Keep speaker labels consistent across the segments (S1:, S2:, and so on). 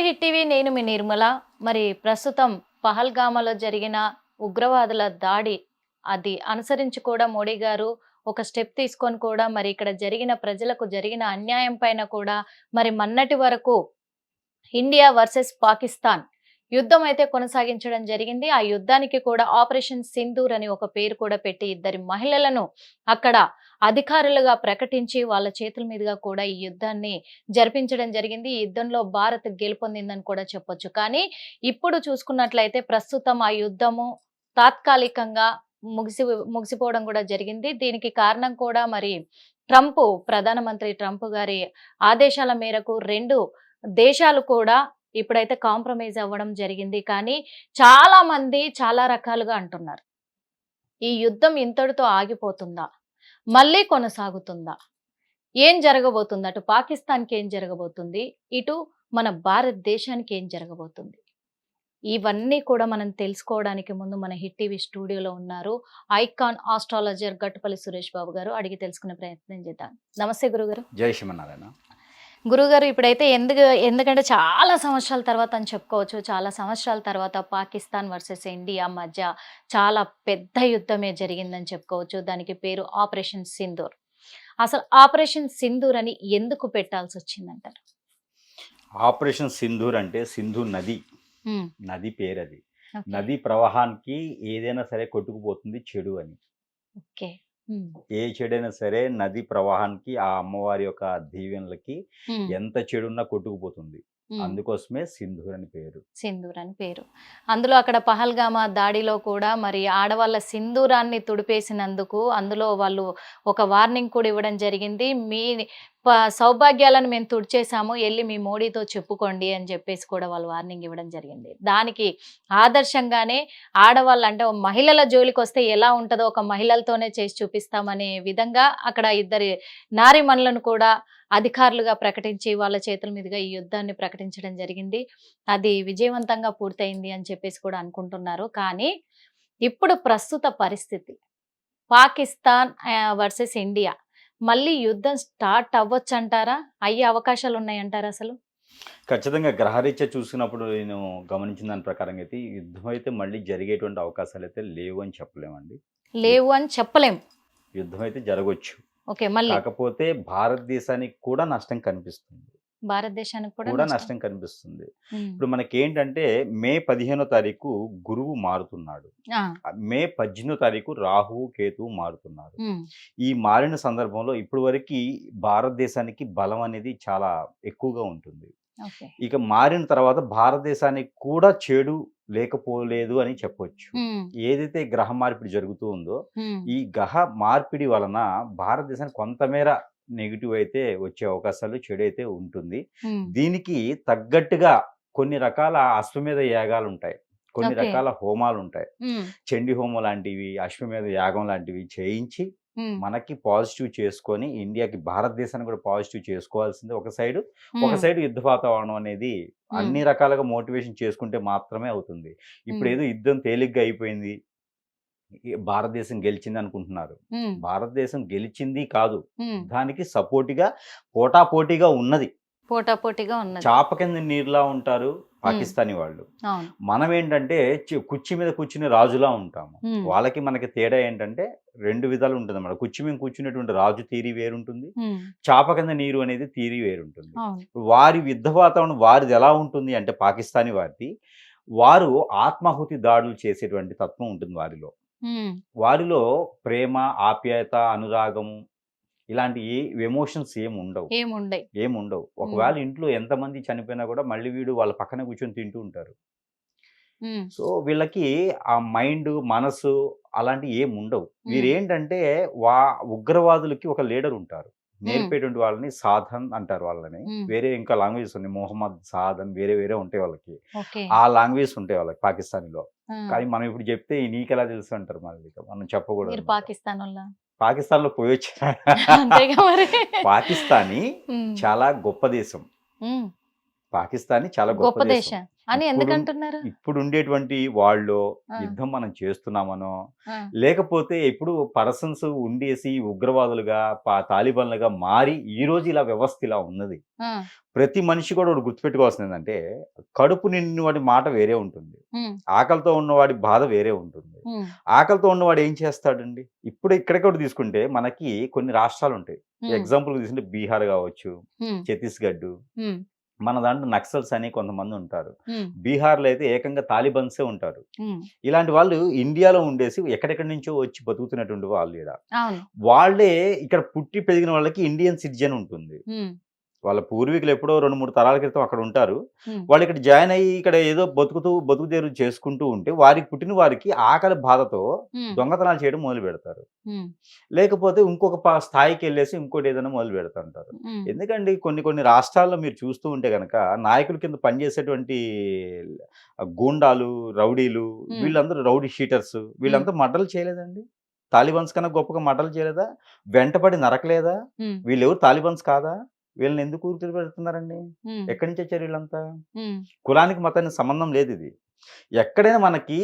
S1: Hit TV నేను మీ నిర్మల. మరి ప్రస్తుతం పహల్గామాలో జరిగిన ఉగ్రవాదుల దాడి అది అనుసరించి కూడా మోడీ గారు ఒక స్టెప్ తీసుకొని కూడా మరి ఇక్కడ జరిగిన ప్రజలకు జరిగిన అన్యాయం పైన కూడా మరి మొన్నటి వరకు ఇండియా వర్సెస్ పాకిస్తాన్ యుద్ధం అయితే కొనసాగించడం జరిగింది. ఆ యుద్ధానికి కూడా ఆపరేషన్ సింధూర్ అని ఒక పేరు కూడా పెట్టి ఇద్దరి మహిళలను అక్కడ అధికారులుగా ప్రకటించి వాళ్ళ చేతుల మీదుగా కూడా ఈ యుద్ధాన్ని జరిపించడం జరిగింది. ఈ యుద్ధంలో భారత్ గెలుపొందిందని కూడా చెప్పొచ్చు. కానీ ఇప్పుడు చూసుకున్నట్లయితే ప్రస్తుతం ఆ యుద్ధము తాత్కాలికంగా ముగిసిపోవడం కూడా జరిగింది. దీనికి కారణం కూడా మరి ప్రధానమంత్రి ట్రంప్ గారి ఆదేశాల మేరకు రెండు దేశాలు కూడా ఇప్పుడైతే కాంప్రమైజ్ అవ్వడం జరిగింది. కానీ చాలా మంది చాలా రకాలుగా అంటున్నారు, ఈ యుద్ధం ఇంతటితో ఆగిపోతుందా, మళ్ళీ కొనసాగుతుందా, ఏం జరగబోతుంది, అటు పాకిస్తాన్కి ఏం జరగబోతుంది, ఇటు మన భారతదేశానికి ఏం జరగబోతుంది, ఇవన్నీ కూడా మనం తెలుసుకోవడానికి ముందు మన హిట్ టీవీ స్టూడియోలో ఉన్నారు ఐకాన్ ఆస్ట్రాలజర్ గట్టుపల్లి సురేష్ బాబు గారు. అడిగి తెలుసుకునే ప్రయత్నం చేద్దాం. నమస్తే గురుగారు.
S2: జై శ్రీమన్నారాయణ.
S1: గురుగారు, ఇప్పుడైతే ఎందుకంటే చాలా సంవత్సరాల తర్వాత అని చెప్పుకోవచ్చు, చాలా సంవత్సరాల తర్వాత పాకిస్తాన్ వర్సెస్ ఇండియా మధ్య చాలా పెద్ద యుద్ధమే జరిగిందని చెప్పుకోవచ్చు. దానికి పేరు ఆపరేషన్ సింధూర్. అసలు ఆపరేషన్ సింధూర్ అని ఎందుకు పెట్టాల్సి వచ్చిందంటారు?
S2: ఆపరేషన్ సింధూర్ అంటే సింధు నది పేరు. అది నది ప్రవాహానికి ఏదైనా సరే కొట్టుకుపోతుంది చెడు అని.
S1: ఓకే.
S2: ఏ చెడైనా సరే నది ప్రవాహానికి ఆ అమ్మవారి యొక్క దీవెనలకి ఎంత చెడున్నా కొట్టుకుపోతుంది. అందుకోసమే సింధూర్ అని పేరు. అందులో అక్కడ పహల్గామా దాడిలో కూడా మరి ఆడవాళ్ళ సింధూరాన్ని తుడిపేసినందుకు అందులో వాళ్ళు ఒక వార్నింగ్ కూడా ఇవ్వడం జరిగింది. మీ సౌభాగ్యాలను మేము తుడిచేసాము, వెళ్ళి మీ మోడీతో చెప్పుకోండి అని చెప్పేసి కూడా వాళ్ళు వార్నింగ్ ఇవ్వడం జరిగింది. దానికి ఆదర్శంగానే ఆడవాళ్ళు అంటే మహిళల జోలికి వస్తే ఎలా ఉంటుందో ఒక మహిళలతోనే చేసి చూపిస్తామనే విధంగా అక్కడ ఇద్దరి నారీమణులను కూడా అధికారులుగా ప్రకటించి వాళ్ళ చేతుల మీదుగా ఈ యుద్ధాన్ని ప్రకటించడం జరిగింది. అది విజయవంతంగా పూర్తయింది అని చెప్పేసి కూడా అనుకుంటున్నారు. కానీ ఇప్పుడు ప్రస్తుత పరిస్థితి పాకిస్తాన్ వర్సెస్ ఇండియా, మళ్ళీ యుద్ధం స్టార్ట్ అవ్వచ్చు అంటారా? అయ్యే అవకాశాలు ఉన్నాయంటారా? అసలు ఖచ్చితంగా గ్రహరీత్యా చూసినప్పుడు నేను గమనించిన దాని ప్రకారం అయితే యుద్ధం అయితే మళ్ళీ జరిగేటువంటి అవకాశాలు అయితే లేవు అని చెప్పలేమండి. యుద్ధం అయితే జరగవచ్చు.
S1: ఓకే. మళ్ళీ
S2: కాకపోతే భారతదేశానికి కూడా నష్టం కనిపిస్తుంది.
S1: భారతదేశానికి
S2: కూడా నష్టం కనిపిస్తుంది. ఇప్పుడు మనకి ఏంటంటే మే 15వ తారీఖు గురువు మారుతున్నాడు, మే 18వ తారీఖు రాహువు కేతువు మారుతున్నారు. ఈ మారిన సందర్భంలో ఇప్పటి వరకు భారతదేశానికి బలం అనేది చాలా ఎక్కువగా ఉంటుంది. ఇక మారిన తర్వాత భారతదేశానికి కూడా చెడు లేకపోలేదు అని చెప్పొచ్చు. ఏదైతే గ్రహ మార్పిడి జరుగుతూ ఉందో ఈ గ్రహ మార్పిడి వలన భారతదేశానికి కొంతమేర నెగిటివ్ అయితే వచ్చే అవకాశాలు, చెడు అయితే ఉంటుంది. దీనికి తగ్గట్టుగా కొన్ని రకాల అశ్వమేధ యాగాలు ఉంటాయి, కొన్ని రకాల హోమాలు ఉంటాయి. చండీ హోమం లాంటివి, అశ్వమేధ యాగం లాంటివి చేయించి మనకి పాజిటివ్ చేసుకొని ఇండియాకి, భారతదేశాన్ని కూడా పాజిటివ్ చేసుకోవాల్సింది. ఒక సైడ్ యుద్ధ వాతావరణం అనేది అన్ని రకాలుగా మోటివేషన్ చేసుకుంటే మాత్రమే అవుతుంది. ఇప్పుడు ఏదో యుద్ధం తేలిగ్గా అయిపోయింది, భారతదేశం గెలిచింది అనుకుంటున్నారు. భారతదేశం గెలిచింది కాదు, దానికి సపోర్టిగా పోటాపోటీగా ఉన్నది. చాప కింద నీరులా ఉంటారు పాకిస్తానీ వాళ్ళు. మనం ఏంటంటే కుర్చీ మీద కూర్చునే రాజులా ఉంటాము. వాళ్ళకి మనకి తేడా ఏంటంటే రెండు విధాలు ఉంటుంది అన్నమాట. కుర్చీ మీద కూర్చునేటువంటి రాజు తీరి వేరుంటుంది, చాప కింద నీరు అనేది తీరి వేరుంటుంది. వారి యుద్ధ వాతావరణం వారిది ఎలా ఉంటుంది అంటే పాకిస్తానీ వారు ఆత్మాహుతి దాడులు చేసేటువంటి తత్వం ఉంటుంది వారిలో ప్రేమ, ఆప్యాయత, అనురాగము ఇలాంటి ఎమోషన్స్ ఏముండవు. ఒకవేళ ఇంట్లో ఎంతమంది చనిపోయినా కూడా మళ్ళీ వీడు వాళ్ళ పక్కన కూర్చొని తింటూ ఉంటారు. సో వీళ్ళకి ఆ మైండ్, మనసు అలాంటి ఏముండవు. వీరేంటంటే ఉగ్రవాదులకి ఒక లీడర్ ఉంటారు, నేర్పేటువంటి వాళ్ళని సాధన్ అంటారు. వాళ్ళని వేరే ఇంకా లాంగ్వేజెస్ ఉన్నాయి, మొహమ్మద్ సాధన్ వేరే వేరే ఉంటాయి వాళ్ళకి. ఆ లాంగ్వేజ్ ఉంటాయి వాళ్ళకి పాకిస్తానీలో. కానీ మనం ఇప్పుడు చెప్తే నీకెలా తెలుసు అంటారు, మళ్ళీ మనం చెప్పకూడదు. పాకిస్తాన్ లో పోయొచ్చు. పాకిస్తానీ చాలా గొప్ప దేశం. పాకిస్తాన్ చాలా
S1: గొప్ప
S2: గొప్ప దేశం.
S1: దేశం అని ఎందుకు
S2: ఇప్పుడు
S1: అంటున్నారు?
S2: ఇప్పుడు ఉండేటువంటి వాళ్ళు
S1: ఆ,
S2: యుద్ధం మనం చేస్తున్నామనో,
S1: ఆ,
S2: లేకపోతే ఇప్పుడు పర్సన్స్ ఉండేసి ఉగ్రవాదులుగా తాలిబాన్లుగా మారి ఈ రోజు ఇలా వ్యవస్థ ఇలా ఉన్నది.
S1: ఆ,
S2: ప్రతి మనిషి కూడా ఒకటి గుర్తుపెట్టుకోవాల్సింది ఏంటంటే, కడుపు నిండిన వాడి మాట వేరే ఉంటుంది,
S1: ఉమ్,
S2: ఆకలితో ఉన్నవాడి బాధ వేరే ఉంటుంది.
S1: ఉమ్,
S2: ఆకలితో ఉన్నవాడు ఏం చేస్తాడండి? ఇప్పుడు ఇక్కడికి తీసుకుంటే మనకి కొన్ని రాష్ట్రాలు ఉంటాయి.
S1: ఉమ్,
S2: ఎగ్జాంపుల్ తీసుకుంటే బీహార్ కావచ్చు,
S1: ఉమ్,
S2: ఛత్తీస్గఢ్,
S1: ఉమ్,
S2: మన దాంట్లో నక్సల్స్ అని కొంతమంది ఉంటారు.
S1: ఉమ్,
S2: బీహార్లో అయితే ఏకంగా తాలిబన్సే ఉంటారు.
S1: ఉమ్,
S2: ఇలాంటి వాళ్ళు ఇండియాలో ఉండేసి ఎక్కడెక్కడి నుంచో వచ్చి బతుకుతున్నటువంటి వాళ్ళు ఈడ.
S1: అవును.
S2: వాళ్ళే ఇక్కడ పుట్టి పెరిగిన వాళ్ళకి ఇండియన్ సిటిజన్ ఉంటుంది.
S1: ఉమ్,
S2: వాళ్ళ పూర్వీకులు ఎప్పుడో 2-3 తరాల క్రితం అక్కడ ఉంటారు.
S1: ఉమ్,
S2: వాళ్ళు ఇక్కడ జాయిన్ అయ్యి ఇక్కడ ఏదో బతుకుదేరు చేసుకుంటూ ఉంటే వారికి పుట్టిన వారికి ఆకలి బాధతో
S1: ఉమ్,
S2: దొంగతనాలు చేయడం మొదలు పెడతారు.
S1: ఉమ్,
S2: లేకపోతే ఇంకొక స్థాయికి వెళ్ళేసి ఇంకోటి ఏదైనా మొదలు పెడతాంటారు.
S1: ఉమ్,
S2: ఎందుకండి కొన్ని రాష్ట్రాల్లో మీరు చూస్తూ ఉంటే గనక నాయకుల కింద పనిచేసేటువంటి గూండాలు, రౌడీలు, వీళ్ళందరూ రౌడీ షీటర్స్, వీళ్ళంతా మర్డర్లు చేయలేదండి? తాలిబాన్స్ కన్నా గొప్పగా మర్డర్లు చేయలేదా? వెంటపడి నరకలేదా?
S1: ఉమ్,
S2: వీళ్ళెవరు తాలిబాన్స్ కాదా? వీళ్ళని ఎందుకు ఊరికి పెడుతున్నారండి?
S1: ఉమ్,
S2: ఎక్కడి నుంచి వచ్చారు వీళ్ళంతా?
S1: ఉమ్,
S2: కులానికి మతానికి సంబంధం లేదు ఇది. ఎక్కడైనా మనకి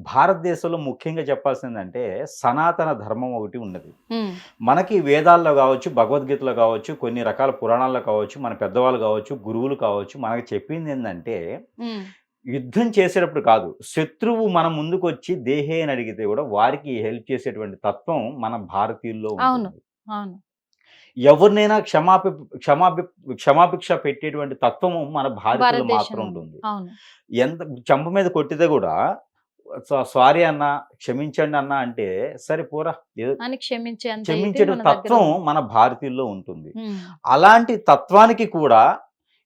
S2: భారతదేశంలో ముఖ్యంగా చెప్పాల్సిందంటే సనాతన ధర్మం ఒకటి ఉన్నది.
S1: ఉమ్,
S2: మనకి వేదాల్లో కావచ్చు, భగవద్గీతలో కావచ్చు, కొన్ని రకాల పురాణాల్లో కావచ్చు, మన పెద్దవాళ్ళు కావచ్చు, గురువులు కావచ్చు, మనకి చెప్పింది ఏంటంటే
S1: ఉమ్,
S2: యుద్ధం చేసేటప్పుడు కాదు, శత్రువు మన ముందుకు వచ్చి దేహే అని అడిగితే కూడా వారికి హెల్ప్ చేసేటువంటి తత్వం మన భారతీయుల్లో
S1: అవును,
S2: ఉంటుంది.
S1: అవును.
S2: ఎవరినైనా క్షమాభిక్ష పెట్టేటువంటి తత్వము మన భారతీయులు మాత్రం
S1: భారతదేశంలో
S2: ఉంటుంది.
S1: అవును.
S2: ఎంత చెంప మీద కొట్టితే కూడా సారీ అన్న, క్షమించండి అన్న అంటే సరే పోరా ఏదో
S1: అని క్షమించే అంత ఇది
S2: క్షమించే
S1: మన దగ్గర
S2: తత్వం
S1: ఉంది.
S2: మన భారతీయుల్లో ఉంటుంది.
S1: ఉమ్,
S2: అలాంటి తత్వానికి కూడా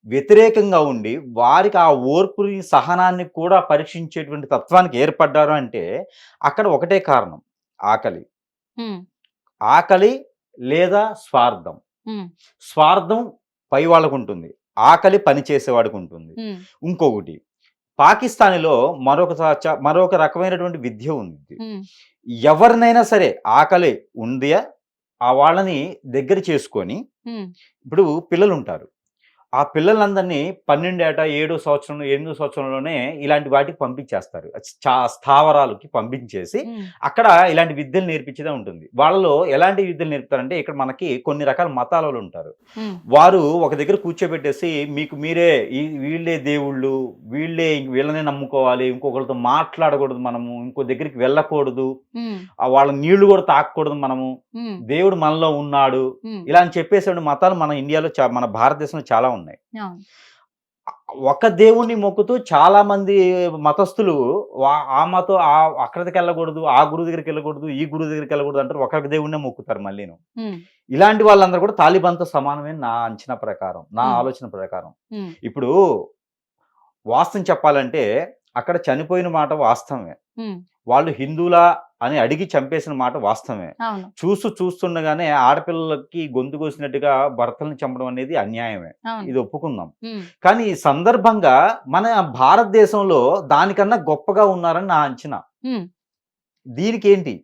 S2: వ్యతిరేకంగా ఉండి వారికి ఆ ఓర్పుని, సహనాన్ని కూడా పరీక్షించేటువంటి తత్వానికి ఏర్పడ్డారు అంటే అక్కడ ఒకటే కారణం, ఆకలి.
S1: ఉమ్,
S2: ఆకలి లేదా స్వార్థం.
S1: ఉమ్,
S2: స్వార్థం పై వాళ్ళకు ఉంటుంది, ఆకలి పని చేసేవాడికి ఉంటుంది.
S1: ఉమ్,
S2: ఇంకొకటి పాకిస్తాన్లో మరొక రకమైనటువంటి విద్య ఉంది.
S1: ఉమ్,
S2: ఎవరినైనా సరే ఆకలి ఉందియా ఆ వాళ్ళని దగ్గర చేసుకొని,
S1: ఉమ్,
S2: ఇప్పుడు పిల్లలు ఉంటారు, ఆ పిల్లలందరినీ 12 ఏట 7 సంవత్సరం 8 సంవత్సరంలోనే ఇలాంటి వాటికి పంపించేస్తారు. స్థావరాలకి పంపించేసి
S1: ఉమ్,
S2: అక్కడ ఇలాంటి విద్యలు నేర్పించేదే ఉంటుంది. వాళ్ళలో ఎలాంటి విద్యలు నేర్పుతారంటే ఇక్కడ మనకి కొన్ని రకాల మతాల వాళ్ళు ఉంటారు.
S1: ఉమ్,
S2: వారు ఒక దగ్గర కూర్చోబెట్టేసి మీకు మీరే వీళ్ళే దేవుళ్ళు, వీళ్ళనే నమ్ముకోవాలి, ఇంకొకరితో మాట్లాడకూడదు, మనము ఇంకో దగ్గరికి వెళ్ళకూడదు,
S1: ఉమ్,
S2: వాళ్ళ నీళ్లు కూడా తాకూడదు, మనము
S1: ఉమ్,
S2: దేవుడు మనలో ఉన్నాడు,
S1: ఉమ్,
S2: ఇలా అని చెప్పేసే మతాలు మన ఇండియాలో మన భారతదేశంలో చాలా ఉన్నాయి.
S1: అవును.
S2: ఒక దేవుణ్ణి మొక్కుతూ చాలా మంది మతస్థులు అక్కడికి వెళ్ళకూడదు, ఆ గురువు దగ్గరికి వెళ్ళకూడదు, ఈ గురువు దగ్గరికి వెళ్ళకూడదు అంటారు, ఒకరికి దేవుణ్ణే మొక్కుతారు మళ్ళీను.
S1: ఉమ్,
S2: ఇలాంటి వాళ్ళందరూ కూడా తాలిబాన్తో సమానమే నా అంచనా ప్రకారం, నా ఆలోచన ప్రకారం.
S1: ఉమ్,
S2: ఇప్పుడు వాస్తవం చెప్పాలంటే అక్కడ చనిపోయిన మాట వాస్తవమే,
S1: ఉమ్,
S2: వాళ్ళు హిందువులా అని అడిగి చంపేసిన మాట వాస్తవమే.
S1: అవును,
S2: చూస్తుండగానే ఆడపిల్లలకి గొంతు కోసినట్టుగా భర్తల్ని చంపడం అనేది అన్యాయమే,
S1: అవును.
S2: ఇది ఒప్పుకుందాం.
S1: ఉమ్,
S2: కానీ ఈ సందర్భంగా మన భారతదేశంలో దానికన్నా గొప్పగా ఉన్నారని నా అంచనా.
S1: ఉమ్.
S2: దీనికి ఏంటి?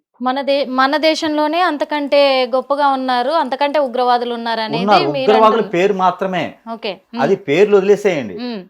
S1: మన దేశంలోనే అంతకంటే గొప్పగా ఉన్నారు, అంతకంటే ఉగ్రవాదులు ఉన్నారు అనేది
S2: ఉన్నారు, ఉగ్రవాదుల పేరు మాత్రమే,
S1: ఓకే.
S2: అది పేర్లు వదిలేసేయండి.
S1: ఉమ్,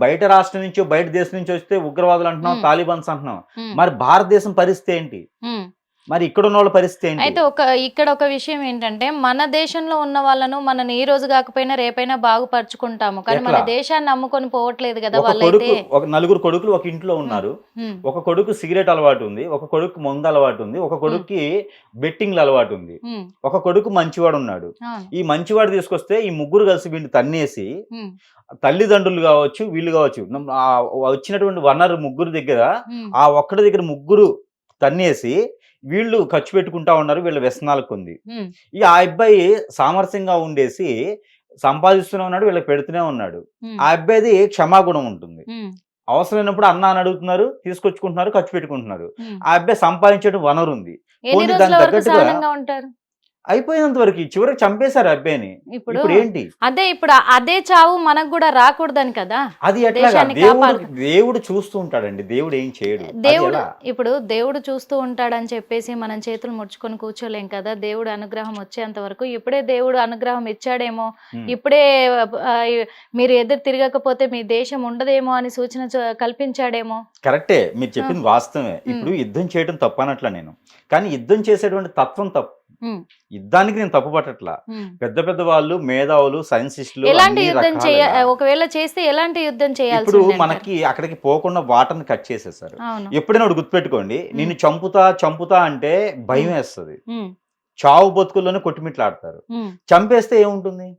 S2: బయట రాష్ట్రం నుంచో బయట దేశం నుంచి వస్తే ఉగ్రవాదులు అంటున్నాం, తాలిబాన్స్ అంటున్నాం.
S1: ఉమ్,
S2: మరి భారతదేశం పరిస్థితి ఏంటి?
S1: ఉమ్.
S2: మరి ఇక్కడ ఉన్న వాళ్ళ పరిస్థితి ఏంటి?
S1: అయితే ఇక్కడ ఒక విషయం ఏంటంటే మన దేశంలో ఉన్న వాళ్ళను మనం ఈ రోజు కాకపోయినా రేపైనా బాగుపరుచుకుంటాము, కానీ మన
S2: ఎట్లా?
S1: దేశాన్ని నమ్ముకొని పోవట్లేదు కదా
S2: ఒక
S1: వాళ్ళైతే.
S2: నలుగురు కొడుకులు ఒక ఇంట్లో ఉన్నారు.
S1: ఉమ్,
S2: ఒక కొడుకు సిగరెట్ అలవాటు ఉంది, ఒక కొడుకు మందు అలవాటు ఉంది, ఒక కొడుకుకి బెట్టింగ్లు అలవాటు ఉంది,
S1: ఉమ్,
S2: ఒక కొడుకు మంచివాడు ఉన్నాడు.
S1: అవును,
S2: ఈ మంచివాడు తీసుకొస్తే ఈ ముగ్గురు కలిసి వీడిని తన్నేసి
S1: ఉమ్,
S2: తల్లిదండ్రులు కావచ్చు, వీళ్ళు కావచ్చు, వచ్చినటువంటి వనరు ముగ్గురు దగ్గర
S1: ఉమ్,
S2: ఆ ఒక్కడి దగ్గర ముగ్గురు తన్నేసి వీళ్ళు ఖర్చు పెట్టుకుంటా ఉన్నారు, వీళ్ళ వ్యసనాలకు ఉంది.
S1: ఉమ్,
S2: ఈ ఆ అబ్బాయి సామరస్యంగా ఉండేసి సంపాదిస్తూనే ఉన్నాడు, వీళ్ళకి పెడుతూనే ఉన్నాడు.
S1: ఉమ్,
S2: ఆ అబ్బాయిది క్షమాగుణం ఉంటుంది.
S1: ఉమ్,
S2: అవసరమైనప్పుడు అన్న అని అడుగుతున్నారు, తీసుకొచ్చుకుంటున్నారు, ఖర్చు పెట్టుకుంటున్నారు.
S1: ఉమ్.
S2: ఆ అబ్బాయి సంపాదించే వనరు ఉంది.
S1: ఎన్ని
S2: పోనీ
S1: రోజుల
S2: దానికి
S1: వరకు
S2: తగ్గట్టుగా
S1: సహనంగా ఉంటారు?
S2: అయిపోయినంత వరకు చివరికి చంపేశారు అబ్బాయిని.
S1: ఇప్పుడు
S2: ఇప్పుడు ఏంటి
S1: ఇప్పుడు అదే చావు మనకు కూడా రాకూడదని కదా.
S2: అది ఎట్లాగా?
S1: దేశాన్ని
S2: దేవుడు చూస్తూ ఉంటాడండి, దేవుడు ఏం చేయడు. అది
S1: దేవుడు
S2: ఎలా?
S1: ఇప్పుడు దేవుడు చూస్తూ ఉంటాడని చెప్పేసి మనం చేతులు ముడుచుకొని కూర్చోలేం కదా. దేవుడు అనుగ్రహం వచ్చేంత వరకు ఇప్పుడే దేవుడు అనుగ్రహం ఇచ్చాడేమో, ఇప్పుడే ఆ, మీరు ఎదురు తిరగకపోతే మీ దేశం ఉండదేమో అని సూచన కల్పించాడేమో.
S2: కరెక్టే, మీరు చెప్పింది వాస్తవమే. ఇప్పుడు యుద్ధం చేయడం తప్పు అనట్లా నేను, కానీ యుద్ధం చేసేటువంటి తత్వం తప్పు. యుద్ధానికి నేను తప్పు పట్టట్లా. పెద్ద పెద్ద వాళ్ళు, మేధావులు, సైన్సిస్టులు
S1: ఎలాంటి యుద్ధం ఒకవేళ చేస్తే ఎలాంటి యుద్ధం చేయాలి?
S2: ఇప్పుడు మనకి అక్కడికి పోకుండా వాటర్ని కట్ చేసేసారు. ఎప్పుడైనా ఒకటి గుర్తుపెట్టుకోండి, నిన్ను చంపుతా అంటే భయం వేస్తుంది. చావు బతుకుల్లోనే కొట్టుమిట్లాడతారు. చంపేస్తే ఏముంటుంది?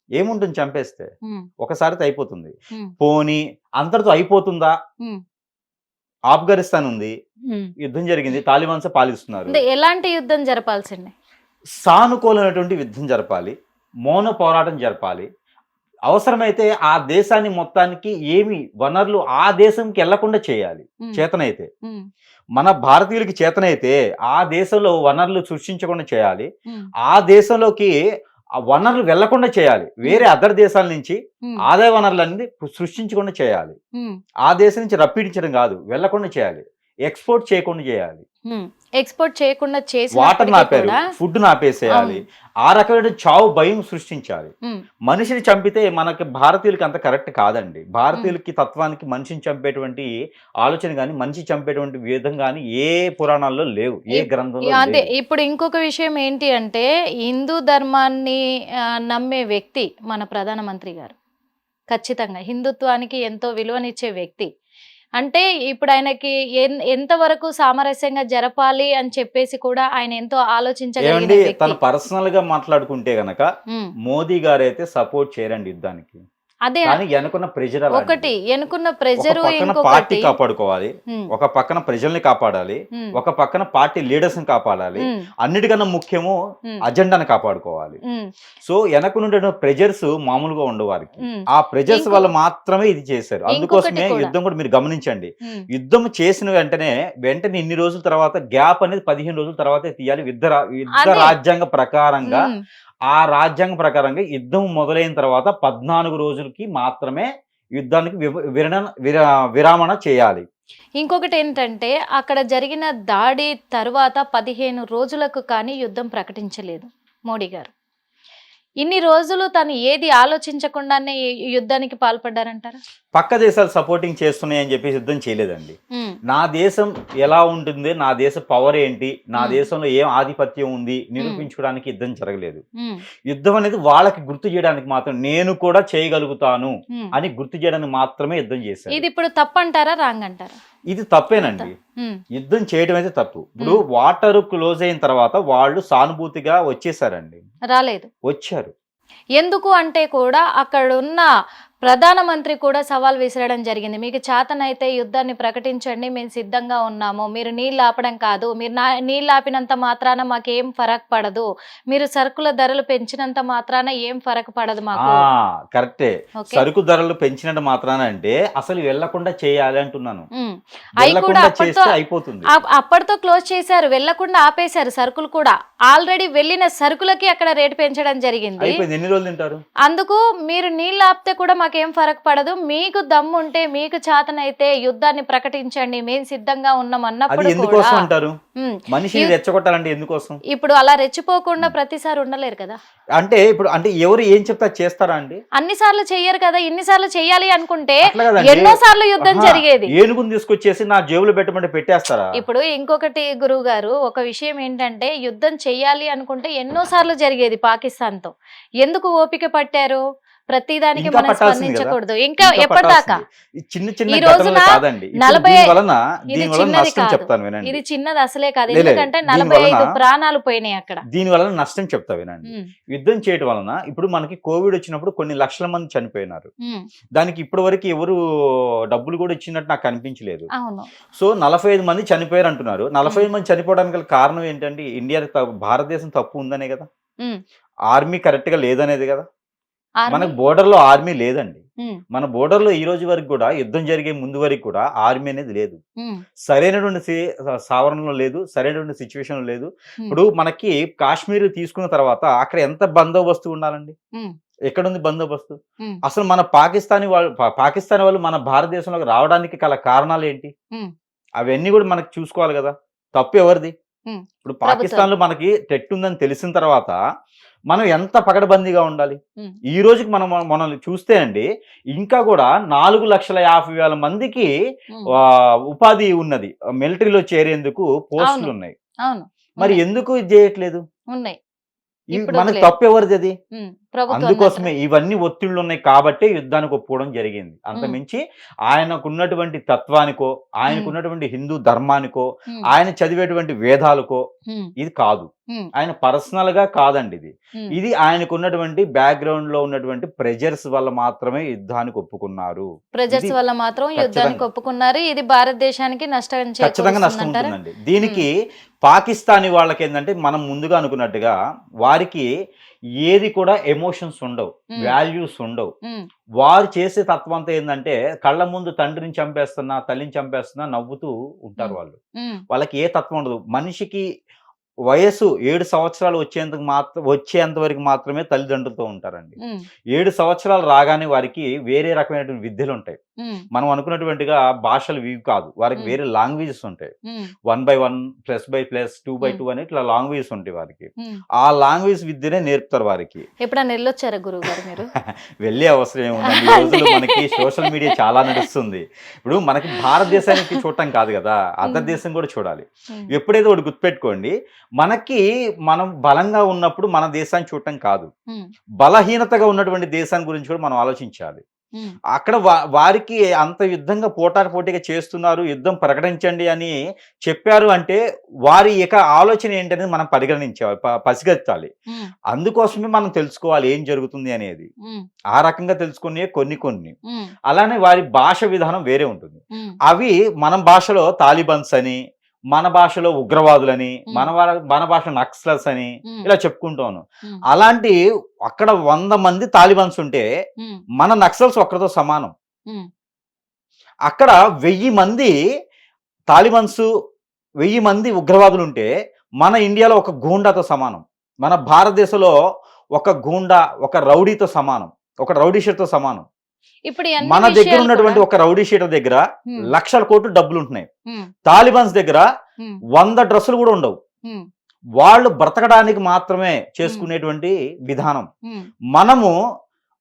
S2: ఏముంటుంది చంపేస్తే? ఒకసారితో అయిపోతుంది. పోనీ అంతటితో అయిపోతుందా? ఆఫ్ఘనిస్తాన్ ఉంది, యుద్ధం జరిగింది, తాలిబాన్స్ పాలిస్తున్నారు.
S1: ఎలాంటి యుద్ధం జరపాల్సింది?
S2: సానుకూలమైనటువంటి యుద్ధం జరపాలి, మౌన పోరాటం జరపాలి. అవసరమైతే ఆ దేశాన్ని మొత్తానికి ఏమి వనరులు ఆ దేశంకి వెళ్లకుండా చేయాలి చేతనైతే. మన భారతీయులకి చేతనైతే ఆ దేశంలో వనరులు సృష్టించకుండా చేయాలి, ఆ దేశంలోకి ఆ వనరులు వెళ్లకుండా చేయాలి. వేరే అదర్ దేశాల నుంచి ఆదాయ వనరులన్నీ సృష్టించకుండా చేయాలి. ఆ దేశం నుంచి రప్పించడం కాదు, వెళ్లకుండా చేయాలి, ఎక్స్పోర్ట్ చేయకుండా చేయాలి.
S1: ఎక్స్పోర్ట్ చేయకుండా చేసి
S2: వాటర్ నాపారు, ఫుడ్ నాపేసేయాలి. ఆ రకమైన చావు భయం సృష్టించాలి. మనిషిని చంపితే మనకి భారతీయులకి అంత కరెక్ట్ కాదండి. భారతీయులకి తత్వానికి మనిషిని చంపేటువంటి ఆలోచన గాని, మనిషి చంపేటువంటి విధం గాని ఏ పురాణాల్లో లేవు, ఏ గ్రంథంలో
S1: అదే. ఇప్పుడు ఇంకొక విషయం ఏంటి అంటే, హిందూ ధర్మాన్ని నమ్మే వ్యక్తి మన ప్రధానమంత్రి గారు. ఖచ్చితంగా హిందుత్వానికి ఎంతో విలువనిచ్చే వ్యక్తి. అంటే ఇప్పుడు ఆయనకి ఎంతవరకు సామరస్యంగా జరపాలి అని చెప్పేసి కూడా ఆయన ఎంతో ఆలోచించగలిగిన వ్యక్తి.
S2: తను పర్సనల్ గా మాట్లాడుకుంటే గనక మోదీ గారు అయితే సపోర్ట్ చేయరండి యుద్ధానికి.
S1: అదే
S2: ఎనుకున్న ప్రెజర్,
S1: ఒకటి ఎనుకున్న ప్రెజర్,
S2: పార్టీ కాపాడుకోవాలి, ఒక పక్కన ప్రజల్ని కాపాడాలి, ఒక పక్కన పార్టీ లీడర్స్ ని కాపాడాలి, అన్నిటికన్నా ముఖ్యము అజెండాను కాపాడుకోవాలి. సో వెనకున్న ప్రెజర్స్ మామూలుగా ఉండవారికి, ఆ ప్రెజర్స్ వల్ల మాత్రమే ఇది చేశారు. అందుకోసమే యుద్ధం కూడా మీరు గమనించండి, యుద్ధం చేసిన వెంటనే ఇన్ని రోజుల తర్వాత గ్యాప్ అనేది 15 రోజుల తర్వాతే తీయాలి. యుద్ధ రాజ్యాంగ ప్రకారంగా, ఆ రాజ్యాంగం ప్రకారంగా యుద్ధం మొదలైన తర్వాత 14 రోజులకి మాత్రమే యుద్ధానికి విరామణ చేయాలి.
S1: ఇంకొకటి ఏంటంటే, అక్కడ జరిగిన దాడి తర్వాత 15 రోజులకు కానీ యుద్ధం ప్రకటించలేదు మోడీ గారు. ఇన్ని రోజులు తను ఏది ఆలోచించకుండానే యుద్ధానికి పాల్పడ్డారంటారా?
S2: పక్క దేశాలు సపోర్టింగ్ చేస్తున్నాయని చెప్పి యుద్ధం చేయలేదండి. నా దేశం ఎలా ఉంటుంది, నా దేశ పవర్ ఏంటి, నా దేశంలో ఏం ఆధిపత్యం ఉంది నిరూపించుకోవడానికి యుద్ధం జరగలేదు. యుద్ధం అనేది వాళ్ళకి గుర్తు చేయడానికి మాత్రం, నేను కూడా చేయగలుగుతాను అని గుర్తు చేయడానికి మాత్రమే యుద్ధం చేశారు.
S1: ఇది ఇప్పుడు తప్పంటారా, రాంగ్ అంటారా?
S2: ఇది తప్పేనండి. యుద్ధం చేయడం అయితే తప్పు. ఇప్పుడు వాటర్ క్లోజ్ అయిన తర్వాత వాళ్ళు సానుభూతిగా వచ్చేసారండి,
S1: రాలేదు,
S2: వచ్చారు.
S1: ఎందుకు అంటే కూడా అక్కడ ఉన్న ప్రధానమంత్రి కూడా సవాల్ విసరడం జరిగింది. మీకు చేతనైతే యుద్ధాన్ని ప్రకటించండి, మేము సిద్ధంగా ఉన్నాము. మీరు నీళ్ళు ఆపడం కాదు, మీరు నీళ్ళు ఆపినంత మాత్రాన మాకేం ఫరక్ పడదు, మీరు సరుకుల ధరలు పెంచినంత మాత్రాన ఏం ఫరక్ పడదు మాకు.
S2: కరెక్టే, సరుకు ధరలు పెంచినంత మాత్రాన అంటే అసలు వెళ్లకుండా చేయాలి అంటున్నాను. అయిపోతుంది,
S1: అప్పటితో క్లోజ్ చేశారు, వెళ్లకుండా ఆపేశారు. సరుకులు కూడా ఆల్రెడీ వెళ్ళిన సరుకులకి అక్కడ రేటు పెంచడం జరిగింది.
S2: ఎన్ని రోజులు తింటారు?
S1: అందుకు మీరు నీళ్ళు ఆపితే కూడా మాకేం ఫరక్ పడదు, మీకు దమ్ము ఉంటే, మీకు చేతనైతే యుద్ధాన్ని ప్రకటించండి, మేము సిద్ధంగా ఉన్నాం అన్నప్పుడు ఇప్పుడు అలా రెచ్చిపోకుండా ప్రతిసారి ఉండలేరు కదా.
S2: అంటే ఇప్పుడు ఎవరు ఏం చెప్తా చేస్తారా అండి?
S1: అన్ని సార్లు చెయ్యరు కదా. ఇన్నిసార్లు చెయ్యాలి అనుకుంటే ఎన్నో సార్లు యుద్ధం జరిగేది.
S2: ఏనుగుని తీసుకొచ్చేసి నా జేబులో పెట్టమంటే పెట్టేస్తారా?
S1: ఇప్పుడు ఇంకొకటి గురువు గారు, ఒక విషయం ఏంటంటే, యుద్ధం చెయ్యాలి అనుకుంటే ఎన్నో సార్లు జరిగేది పాకిస్తాన్ తో. ఎందుకు ఓపిక పట్టారు? ప్రతిదానికి మనం స్పందించకూడదు. ఇంకా ఎప్పటిదాకా? ఈ రోజున 45 ఇది చిన్నది అసలే కాదు, ఎందుకంటే 45 ప్రాణాలు పోయినాయి అక్కడ.
S2: దీని వలన నష్టం చెప్తా వినండి. యుద్ధం చేయడం వలన ఇప్పుడు మనకి కోవిడ్ వచ్చినప్పుడు కొన్ని లక్షల మంది చనిపోయినారు. దానికి ఇప్పటి వరకు ఎవరు డబ్బులు కూడా ఇచ్చినట్టు నాకు కనిపించలేదు. సో 45 మంది చనిపోయారు అంటున్నారు. 45 మంది చనిపోవడానికి గల కారణం ఏంటంటే, ఇండియా భారతదేశం తప్పు ఉందనే కదా, ఆర్మీ కరెక్ట్ గా లేదనేది కదా. మనకు బోర్డర్ లో ఆర్మీ లేదండి. మన బోర్డర్ లో ఈ రోజు వరకు కూడా యుద్ధం జరిగే ముందు వరకు కూడా ఆర్మీ అనేది లేదు. సరైనటువంటి సావరణలో లేదు, సరైనటువంటి సిచ్యువేషన్ లేదు. ఇప్పుడు మనకి కాశ్మీర్ తీసుకున్న తర్వాత అక్కడ ఎంత బందోబస్తు ఉండాలండి? ఎక్కడుంది బందోబస్తు? అసలు మన పాకిస్తానీ వాళ్ళు మన భారతదేశంలోకి రావడానికి గల కారణాలు ఏంటి? అవన్నీ కూడా మనకి చూసుకోవాలి కదా. తప్పు ఎవరిది? ఇప్పుడు పాకిస్తాన్ లో మనకి టెట్ ఉందని తెలిసిన తర్వాత మనం ఎంత పకడ్బందీగా ఉండాలి? ఈ రోజుకి మనల్ని చూస్తే అండి, ఇంకా కూడా 4,50,000 మందికి ఉపాధి ఉన్నది, మిలిటరీలో చేరేందుకు పోస్టులు ఉన్నాయి. మరి ఎందుకు ఇది చేయట్లేదు? మనకు తప్పు ఎవరిది? అది అందుకోసమే ఇవన్నీ ఒత్తిళ్లు ఉన్నాయి కాబట్టి యుద్ధానికి ఒప్పుకోవడం జరిగింది. అంతమించి ఆయనకున్నటువంటి తత్వానికో, ఆయనకున్నటువంటి హిందూ ధర్మానికో, ఆయన చదివేటువంటి వేదాలకో ఇది కాదు. ఆయన పర్సనల్ గా కాదండి ఇది. ఇది ఆయనకున్నటువంటి బ్యాక్గ్రౌండ్ లో ఉన్నటువంటి ప్రెజర్స్ వల్ల మాత్రమే యుద్ధానికి ఒప్పుకున్నారు.
S1: ప్రెజర్స్ వల్ల మాత్రం యుద్ధానికి ఒప్పుకున్నారు. ఇది భారతదేశానికి ఖచ్చితంగా నష్టం
S2: ఉంటుందండి. దీనికి పాకిస్తానీ వాళ్ళకి ఏంటంటే, మనం ముందుగా అనుకున్నట్టుగా వారికి ఏది కూడా ఎమోషన్స్ ఉండవు, వాల్యూస్ ఉండవు. వారు చేసే తత్వం అంతా ఏంటంటే, కళ్ళ ముందు తండ్రిని చంపేస్తున్నా, తల్లిని చంపేస్తున్నా నవ్వుతూ ఉంటారు వాళ్ళు. వాళ్ళకి ఏ తత్వం ఉండదు. మనిషికి వయసు 7 సంవత్సరాలు వచ్చేంత వరకు మాత్రమే తల్లిదండ్రులతో ఉంటారండి. 7 సంవత్సరాలు రాగానే వారికి వేరే రకమైనటువంటి విద్యలు ఉంటాయి. మనం అనుకున్నటువంటిగా భాషలు ఇవి కాదు, వారికి వేరే లాంగ్వేజెస్ ఉంటాయి. 1/1 +/+, 2/2 అని ఇట్లా లాంగ్వేజెస్ ఉంటాయి వారికి. ఆ లాంగ్వేజ్ విద్యనే నేర్పుతారు వారికి.
S1: ఎప్పుడైనా వెళ్ళొచ్చారా గురువు గారు మీరు?
S2: వెళ్ళే అవసరం ఏముందండి. ఈ రోజుల్లో మనకి సోషల్ మీడియా చాలా నడుస్తుంది. ఇప్పుడు మనకి భారతదేశానికి చూడటం కాదు కదా, అదర్ దేశం కూడా చూడాలి. ఎప్పుడైతే ఒకటి గుర్తుపెట్టుకోండి, మనం బలంగా ఉన్నప్పుడు మన దేశాన్ని చూడటం కాదు, బలహీనతగా ఉన్నటువంటి దేశాన్ని గురించి కూడా మనం ఆలోచించాలి. అక్కడ వారికి అంత యుద్ధంగా పోటాపోటీగా చేస్తున్నారు, యుద్ధం ప్రకటించండి అని చెప్పారు అంటే వారి యొక్క ఆలోచన ఏంటనేది మనం పరిగణించాలి, పసిగట్టాలి. అందుకోసమే మనం తెలుసుకోవాలి ఏం జరుగుతుంది అనేది. ఆ రకంగా తెలుసుకునే కొన్ని అలానే వారి భాష విధానం వేరే ఉంటుంది. అవి మన భాషలో తాలిబన్స్ అని, మన భాషలో ఉగ్రవాదులని, మన భాష నక్సలర్స్ అని ఇలా చెప్పుకుంటాను. అలాంటి అక్కడ 100 మంది తాలిబన్స్ ఉంటే మన నక్సల్స్ ఒక్కరితో సమానం. అక్కడ 1000 మంది తాలిబన్స్, 1000 మంది ఉగ్రవాదులు ఉంటే మన ఇండియాలో ఒక గూండాతో సమానం. మన భారతదేశంలో ఒక గూండా, ఒక రౌడీతో సమానం, ఒక రౌడీ షీట్తో సమానం.
S1: ఇప్పుడు
S2: మన దగ్గర ఉన్నటువంటి ఒక రౌడీ షీటర్ దగ్గర లక్షల కోట్లు డబ్బులు ఉంటున్నాయి. తాలిబాన్స్ దగ్గర 100 డ్రెస్సులు కూడా ఉండవు. వాళ్ళు బ్రతకడానికి మాత్రమే చేసుకునేటువంటి విధానం.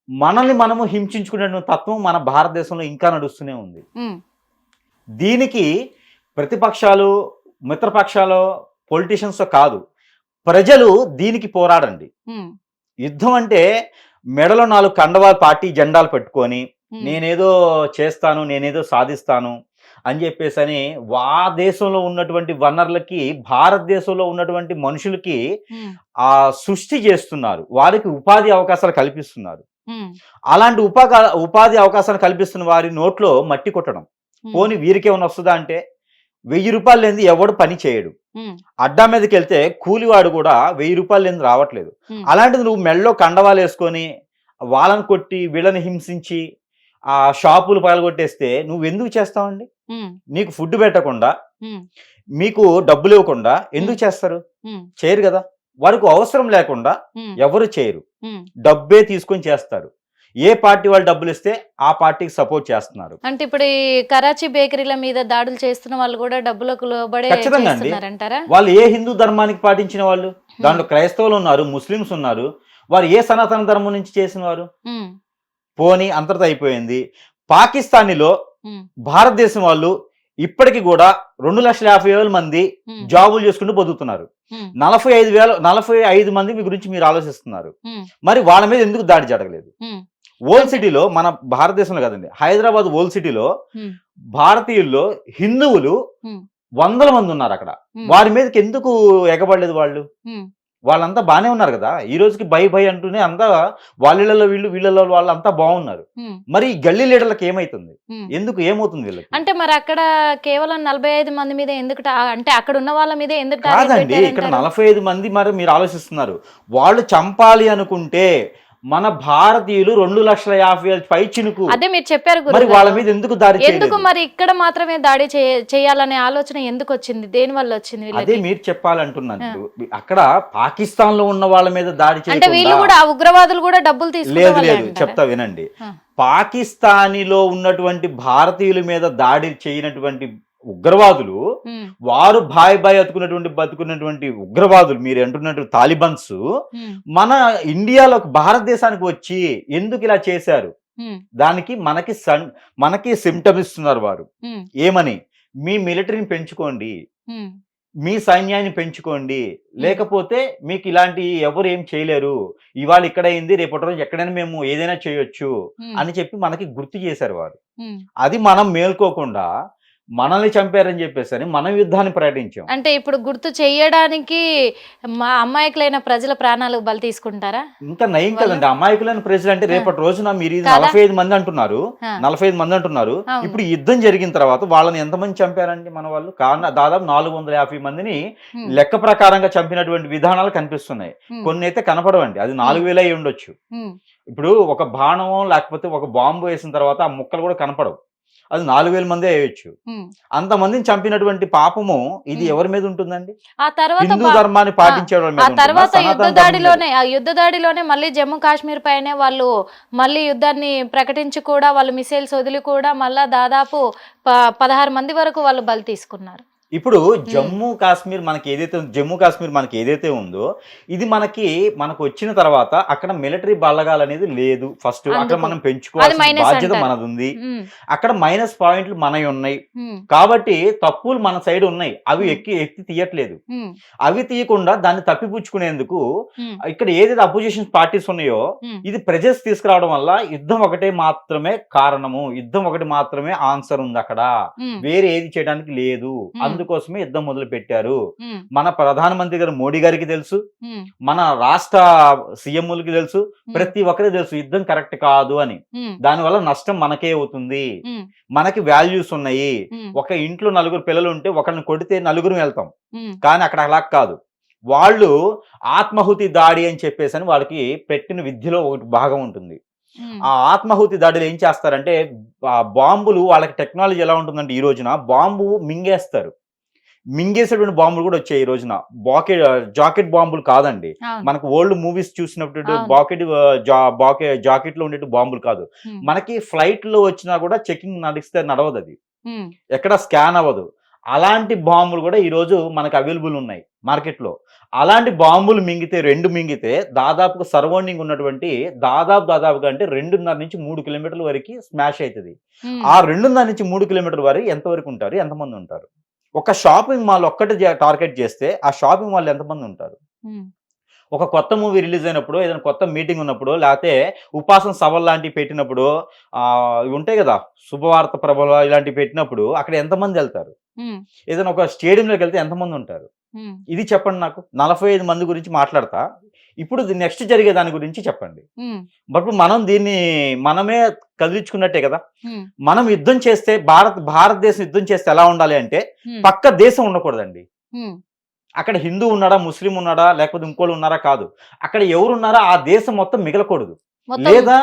S2: మనల్ని హింసించుకునే తత్వం మన భారతదేశంలో ఇంకా నడుస్తూనే ఉంది. దీనికి ప్రతిపక్షాలు, మిత్రపక్షాలు, పొలిటీషియన్స్ కాదు, ప్రజలు దీనికి పోరాడండి. యుద్ధం అంటే మెడలో 4 కండవాల పార్టీ జెండాలు పెట్టుకొని నేనేదో చేస్తాను, నేనేదో సాధిస్తాను అని చెప్పేసి ఆ దేశంలో ఉన్నటువంటి వనరులకి, భారతదేశంలో ఉన్నటువంటి మనుషులకి సృష్టి చేస్తున్నారు, వారికి ఉపాధి అవకాశాలు కల్పిస్తున్నారు. అలాంటి ఉపాధి అవకాశాలు కల్పిస్తున్న వారి నోట్లో మట్టి కొట్టడం. పోనీ వీరికేమైనా వస్తుందా అంటే, 1000 రూపాయలు లేని ఎవడు పని చేయడు. అడ్డా మీదకి వెళ్తే కూలివాడు కూడా 1000 రూపాయలు లేని రావట్లేదు. అలాంటిది నువ్వు మెళ్ళలో కండవాలు వేసుకొని వాళ్ళని కొట్టి వీళ్ళని హింసించి ఆ షాపులు పగలగొట్టేస్తే నువ్వెందుకు చేస్తావండి? నీకు ఫుడ్ పెట్టకుండా, మీకు డబ్బులు ఇవ్వకుండా ఎందుకు చేస్తారు? చేయరు కదా. వారికి అవసరం లేకుండా ఎవరు చేయరు, డబ్బే తీసుకొని చేస్తారు. ఏ పార్టీ వాళ్ళు డబ్బులు ఇస్తే ఆ పార్టీకి సపోర్ట్ చేస్తున్నారు.
S1: అంటే ఇప్పుడు ఈ కరాచీ బేకరీల మీద దాడులు చేస్తున్న వాళ్ళు కూడా డబ్బులకు లోబడే చేస్తున్నారంటారా?
S2: వాళ్ళు ఏ హిందూ ధర్మానికి పాటించిన వాళ్ళు, దాంట్లో క్రైస్తవులు ఉన్నారు, ముస్లిమ్స్ ఉన్నారు. వారు ఏ సనాతన ధర్మం నుంచి చేసిన వారు? పోనీ అంతటితో అయిపోయింది. పాకిస్తానీలో భారతదేశం వాళ్ళు ఇప్పటికి కూడా 2,50,000 మంది జాబులు చేసుకుంటూ బతుకుతున్నారు. 45 మంది మీ గురించి మీరు ఆలోచిస్తున్నారు. మరి వాళ్ళ మీద ఎందుకు దాడి జరగలేదు? ఓల్డ్ సిటీలో, మన భారతదేశంలో కదండి, హైదరాబాద్ ఓల్డ్ సిటీలో భారతీయుల్లో హిందువులు 100 మంది ఉన్నారు. అక్కడ వారి మీదకి ఎందుకు ఎగబడలేదు? వాళ్ళంతా బానే ఉన్నారు కదా. ఈ రోజుకి భయ అంటూనే అంతా వాళ్ళ వీళ్ళలో వాళ్ళు అంతా బాగున్నారు. మరి గల్లీ లీడర్లకు ఏమైతుంది? ఎందుకు ఏమవుతుంది వీళ్ళకి?
S1: అంటే మరి అక్కడ కేవలం 45 మంది మీద ఎందుకు, అంటే అక్కడ ఉన్న వాళ్ళ మీద ఎందుకు
S2: కాదండి, ఇక్కడ 45 మంది మరి మీరు ఆలోచిస్తున్నారు. వాళ్ళు చంపాలి అనుకుంటే మన భారతీయులు 2,50,000 పై చినుకు.
S1: అదే మీరు చెప్పారు
S2: మరి
S1: గురుగారు.
S2: వాళ్ళ మీద ఎందుకు దాడి
S1: ఎందుకు
S2: చేయలేదు?
S1: మరి ఇక్కడ మాత్రమే దాడి చేయాలనే ఆలోచన ఎందుకు వచ్చింది? దేని వల్ల వచ్చింది
S2: అదే
S1: వీళ్ళకి?
S2: మీరు చెప్పాలంటున్నాను. అక్కడ పాకిస్తాన్ లో ఉన్న వాళ్ళ మీద దాడి
S1: అంటే వీళ్ళు
S2: చేయకుండా
S1: కూడా ఆ ఉగ్రవాదులు కూడా డబ్బులు తీసుకునే
S2: లేదు
S1: వాళ్ళే
S2: లేదు
S1: అంటారా?
S2: చెప్తా వినండి.
S1: ఆ.
S2: పాకిస్తానీలో ఉన్నటువంటి భారతీయుల మీద దాడి చేయనటువంటి ఉగ్రవాదులు,
S1: ఉమ్,
S2: వారు బతుకున్నటువంటి ఉగ్రవాదులు, మీరు అంటున్నట్టు తాలిబన్స్
S1: ఉమ్,
S2: మన ఇండియాలోకి భారతదేశానికి వచ్చి ఎందుకు ఇలా చేశారు?
S1: ఉమ్,
S2: దానికి మనకి సిమ్టమ్ ఇస్తున్నారు వారు.
S1: ఉమ్,
S2: ఏమని? మీ మిలిటరీని పెంచుకోండి,
S1: ఉమ్,
S2: మీ సైన్యాన్ని పెంచుకోండి, లేకపోతే మీకు ఇలాంటి ఎవరు ఏం చేయలేరు, ఇవాళ ఇక్కడ అయింది రేపటి రోజు ఎక్కడైనా మేము ఏదైనా చేయొచ్చు
S1: ఉమ్,
S2: అని చెప్పి మనకి గుర్తు చేశారు వారు.
S1: ఉమ్.
S2: అది మనం మేల్కోకుండా మనల్ని చంపారని చెప్పేసి మనం యుద్ధాన్ని ప్రకటించాం.
S1: అంటే ఇప్పుడు గుర్తు చెయ్యడానికి మా అమాయకులైన ప్రజల ప్రాణాలు బలి తీసుకుంటారా?
S2: ఇంకా నయం కదండి. అమాయకులైన ప్రజలు అంటే రేపటి రోజున మీరు ఇది
S1: కాదా?
S2: 45 మంది అంటున్నారు,
S1: ఆ.
S2: 45 మంది అంటున్నారు.
S1: అవును.
S2: ఇప్పుడు యుద్ధం జరిగిన తర్వాత వాళ్ళని ఎంతమంది చంపారండి మన వాళ్ళు? దాదాపు 450 మందిని
S1: ఉమ్,
S2: లెక్క ప్రకారంగా చంపినటువంటి విధానాలు కనిపిస్తున్నాయి.
S1: ఉమ్,
S2: కొన్ని అయితే కనపడవండి, అది 4,000 అయి ఉండొచ్చు.
S1: ఉమ్,
S2: ఇప్పుడు ఒక బాణం లేకపోతే ఒక బాంబు వేసిన తర్వాత ఆ ముక్కలు కూడా కనపడవు, అది 4,000 మందే వేయొచ్చు.
S1: ఉమ్.
S2: అంతమందిని చంపినటువంటి పాపము ఇది
S1: ఉమ్.
S2: ఎవరి మీద ఉంటుందండి?
S1: ఆ తర్వాత
S2: హిందూ ధర్మాన్ని పాటించే వాళ్ళ మీద
S1: ఆ
S2: ఉంటుందా?
S1: తర్వాత
S2: సనాతన
S1: యుద్ధ
S2: ధర్మం మీద?
S1: దాడిలోనే ఆ యుద్ధ దాడిలోనే మళ్ళీ జమ్మూ కాశ్మీర్ పైనే వాళ్ళు మళ్ళీ యుద్ధాన్ని ప్రకటించి కూడా వాళ్ళు మిసైల్స్ వదిలి కూడా మళ్ళా దాదాపు 16 మంది వరకు వాళ్ళు బలి తీసుకున్నారు.
S2: ఇప్పుడు జమ్మూ కాశ్మీర్ మనకి ఏదైతే ఉందో, ఇది మనకు వచ్చిన తర్వాత అక్కడ మిలిటరీ బలగాలు అనేది లేదు. ఫస్ట్ అక్కడ
S1: అందుకు.
S2: మనం
S1: అది
S2: పెంచుకోవాల్సిన
S1: మైనస్
S2: బాధ్యత
S1: అంటారు.
S2: మనది ఉంది.
S1: ఉమ్,
S2: అక్కడ మైనస్ పాయింట్లు మనవి ఉన్నాయి
S1: ఉమ్,
S2: కాబట్టి తప్పులు మన సైడ్ ఉన్నాయి, అవి
S1: ఉమ్.
S2: ఎత్తి తీయట్లేదు.
S1: ఉమ్,
S2: అవి తీయకుండా దాన్ని తప్పిపుచ్చుకునేందుకు
S1: ఉమ్,
S2: ఇక్కడ ఏదైతే అపోజిషన్ పార్టీస్ ఉన్నాయో
S1: ఉమ్,
S2: ఇది ప్రెజర్స్ తీసుకురావడం వల్ల యుద్ధం ఒకటే మాత్రమే కారణము, యుద్ధం ఒకటి మాత్రమే ఆన్సర్ ఉంది అక్కడ,
S1: ఉమ్,
S2: వేరే ఏది చేయడానికి లేదు.
S1: ఉమ్.
S2: అందుకోసమే యుద్ధం మొదలు పెట్టారు.
S1: ఉమ్,
S2: మన ప్రధానమంత్రి గారు మోడీ గారికి తెలుసు,
S1: ఉమ్,
S2: మన రాష్ట్ర సీఎంలకి తెలుసు, ప్రతి ఒక్కరికి తెలుసు యుద్ధం కరెక్ట్ కాదు అని.
S1: ఉమ్,
S2: దానివల్ల నష్టం మనకే అవుతుంది.
S1: ఉమ్,
S2: మనకి వాల్యూస్ ఉన్నాయి.
S1: ఉమ్,
S2: ఒక ఇంట్లో 4 పిల్లలు ఉంటే ఒకరిని కొడితే 4 వెళ్తాం,
S1: ఉమ్,
S2: కానీ అక్కడ అలా కాదు. వాళ్ళు ఆత్మాహుతి దాడి అని చెప్పేసి అని వాళ్ళకి పెట్టిన విద్యలో ఒకటి భాగం ఉంటుంది.
S1: ఉమ్,
S2: ఆ ఆత్మాహుతి దాడిలో ఏం చేస్తారంటే ఆ బాంబులు, వాళ్ళకి టెక్నాలజీ ఎలా ఉంటుందంటే ఈ రోజున బాంబు మింగేస్తారు. మింగేసేటువంటి బాంబులు కూడా వచ్చాయి ఈ రోజున. జాకెట్ బాంబులు కాదండి,
S1: అవును.
S2: మనకు ఓల్డ్ మూవీస్ చూసినప్పుడు
S1: అవును.
S2: జాకెట్ లో ఉండే బాంబులు కాదు.
S1: ఉమ్,
S2: మనకి ఫ్లైట్ లో వచ్చినా కూడా చెకింగ్ నడవదు, అది
S1: ఉమ్,
S2: ఎక్కడ స్కాన్ అవ్వదు. అలాంటి బాంబులు కూడా ఈ రోజు మనకు అవైలబుల్ ఉన్నాయి మార్కెట్ లో. అలాంటి బాంబులు మింగితే, 2 మింగితే దాదాపుగా సరౌండింగ్ ఉన్నటువంటి దాదాపుగా అంటే 2.5 నుంచి 3 కిలోమీటర్ల వరకు స్మాష్ అవుతుంది.
S1: ఉమ్,
S2: ఆ 2.5 నుంచి 3 కిలోమీటర్ల వరకు ఎంతవరకు ఉంటారు, ఎంతమంది ఉంటారు? ఒక షాపింగ్ మాల్ ఒక్కటి టార్గెట్ చేస్తే ఆ షాపింగ్ మాల్ ఎంతమంది ఉంటారు?
S1: ఉమ్,
S2: ఒక కొత్త మూవీ రిలీజ్ అయినప్పుడు, ఏదైనా కొత్త మీటింగ్ ఉన్నప్పుడు, లేకపోతే ఉపాసన సభలు లాంటివి పెట్టినప్పుడు, ఇవి ఉంటాయి కదా శుభవార్త ప్రభలు ఇలాంటివి పెట్టినప్పుడు అక్కడ ఎంతమంది వెళ్తారు?
S1: ఉమ్,
S2: ఏదైనా ఒక స్టేడియంలోకి వెళ్తే ఎంతమంది ఉంటారు?
S1: ఉమ్,
S2: ఇది చెప్పండి నాకు. 45 మంది గురించి మాట్లాడతా, ఇప్పుడు నెక్స్ట్ జరిగే దాని గురించి చెప్పండి.
S1: ఉమ్,
S2: బట్ మనం దీన్ని మనమే కదిలించుకున్నట్టే కదా.
S1: ఉమ్,
S2: మనం యుద్ధం చేస్తే, భారతదేశం యుద్ధం చేస్తే ఎలా ఉండాలి అంటే
S1: ఉమ్,
S2: పక్క దేశం ఉండకూడదండి.
S1: ఉమ్.
S2: అక్కడ హిందూ ఉన్నాడా, ముస్లిం ఉన్నాడా, లేకపోతే ఇంకోళ్ళు ఉన్నారా కాదు, అక్కడ ఎవరు ఉన్నారా ఆ దేశం మొత్తం మిగలకూడదు.
S1: మొత్తం
S2: లేదా